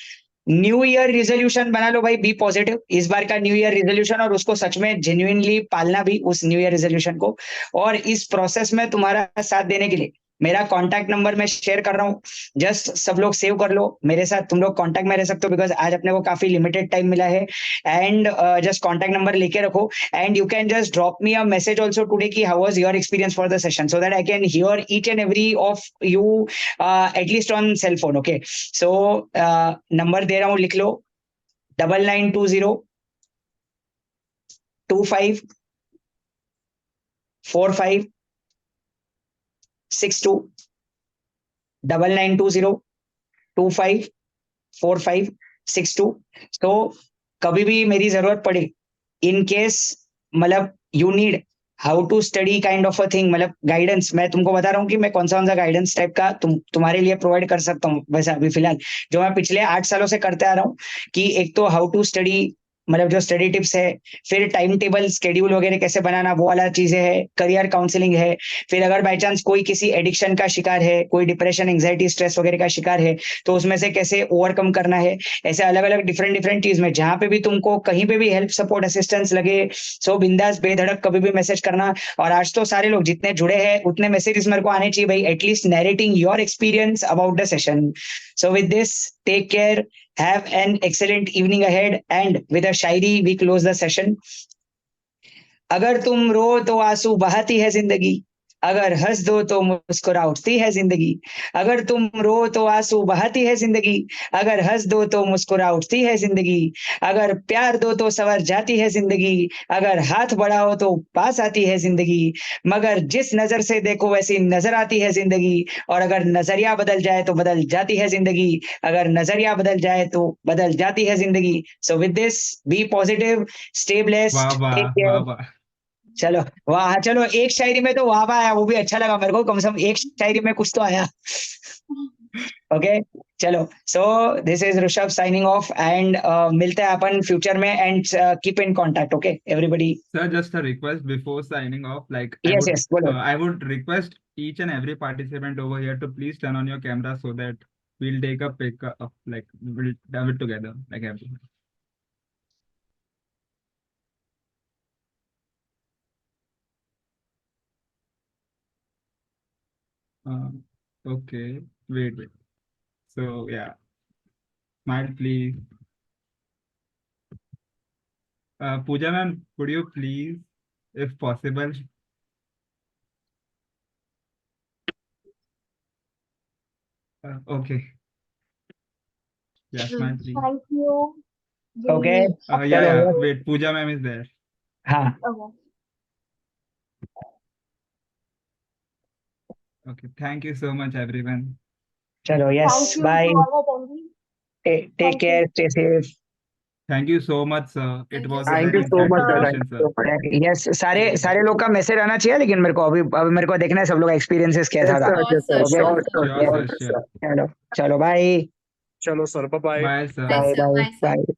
न्यू ईयर रिजोल्यूशन बना लो भाई, बी पॉजिटिव इस बार का न्यू ईयर रिजोल्यूशन, और उसको सच में जेन्युइनली पालना भी उस न्यू ईयर रिजोल्यूशन को। और इस प्रोसेस में तुम्हारा साथ देने के लिए मेरा कॉन्टैक्ट नंबर मैं शेयर कर रहा हूँ, जस्ट सब लोग सेव कर लो, मेरे साथ तुम लोग कॉन्टैक्ट में रह सकते हो, बिकॉज आज अपने को काफी लिमिटेड टाइम मिला है। एंड जस्ट कॉन्टैक्ट नंबर लेके रखो, and you can just drop me a message also today कि how was your experience for the session, so that I can hear each and every of you at least on cell phone. Okay, so number दे रहा हूँ, लिख लो 9920254562 9920254562। तो कभी भी मेरी जरूरत पड़े, इन केस मतलब you need how to study kind of a thing, मतलब गाइडेंस, मैं तुमको बता रहा हूँ कि मैं कौन सा गाइडेंस टाइप का तुम्हारे लिए प्रोवाइड कर सकता हूँ। वैसे अभी फिलहाल जो मैं पिछले 8 सालों से करते आ रहा हूँ कि एक तो हाउ टू स्टडी, मतलब जो स्टडी टिप्स है, फिर टाइम टेबल स्केड्यूल वगैरह कैसे बनाना, वो वाला चीजें है, करियर काउंसलिंग है, फिर अगर बाय चांस कोई किसी एडिक्शन का शिकार है, कोई डिप्रेशन, एंजाइटी, स्ट्रेस वगैरह का शिकार है, तो उसमें से कैसे ओवरकम करना है, ऐसे अलग अलग डिफरेंट चीज में जहां पे भी तुमको कहीं पे भी हेल्प, सपोर्ट, असिस्टेंस लगे, सो बिंदास बेधड़क कभी भी मैसेज करना। और आज तो सारे लोग जितने जुड़े हैं उतने मैसेजेस मेरे को आने चाहिए भाई, at least narrating your experience about the session. So with this, take care, have an excellent evening ahead, and with a shayari we close the session। अगर तुम रो तो आंसू बहाती है जिंदगी, अगर हंस दो तो मुस्कुरा उठती है जिंदगी, अगर तुम रो तो आंसू बहाती है जिंदगी, अगर हंस दो तो मुस्कुरा उठती है जिंदगी, अगर प्यार दो तो संवर जाती है जिंदगी, अगर हाथ बढ़ाओ तो पास आती है जिंदगी, मगर जिस नजर से देखो वैसी नजर आती है जिंदगी, और अगर नजरिया बदल जाए तो बदल जाती है जिंदगी, अगर नजरिया बदल जाए तो बदल जाती है जिंदगी। So with this, be positive, stay blessed, वाह वाह टेक केयर। वाह वाह। चलो वाह, चलो एक शायरी में तो वाह वाह आया, वो भी अच्छा लगा मेरे को, कम से कम एक शायरी में कुछ तो आया। ओके, चलो, सो this is Rishabh signing off, and मिलते हैं अपन फ्यूचर में, and keep in contact. Okay everybody. Sir, just a request before signing off. Like Yes, yes, बोलो। I would request each and every participant over here to please turn on your camera so that we'll take a pic of, like, we'll have it together, like everyone. Okay, wait. So yeah, smile please. Pooja ma'am, could you please, if possible? Okay. Yeah, smile please. Thank you. Okay, Really Yeah, चलो, yeah. Wait, Pooja ma'am is there. हाँ, Okay. Okay, thank you so much, everyone. चलो, Thank yes, you bye, to all attendees. take Thank care, stay safe। Thank you so much, sir. It Thank you was so a much, very sir. insightful session, sir. Yes, सारे लोग का message आना चाहिए, लेकिन मेरे को अभी मेरे को देखना है सब लोग एक्सपीरियंसेस कैसा था। Sure, sir, Okay? sure, sir. Sure, sir, sure. चलो बाय, चलो sir, bye. Bye, sir. Bye, sir. Bye Bye, sir. Bye.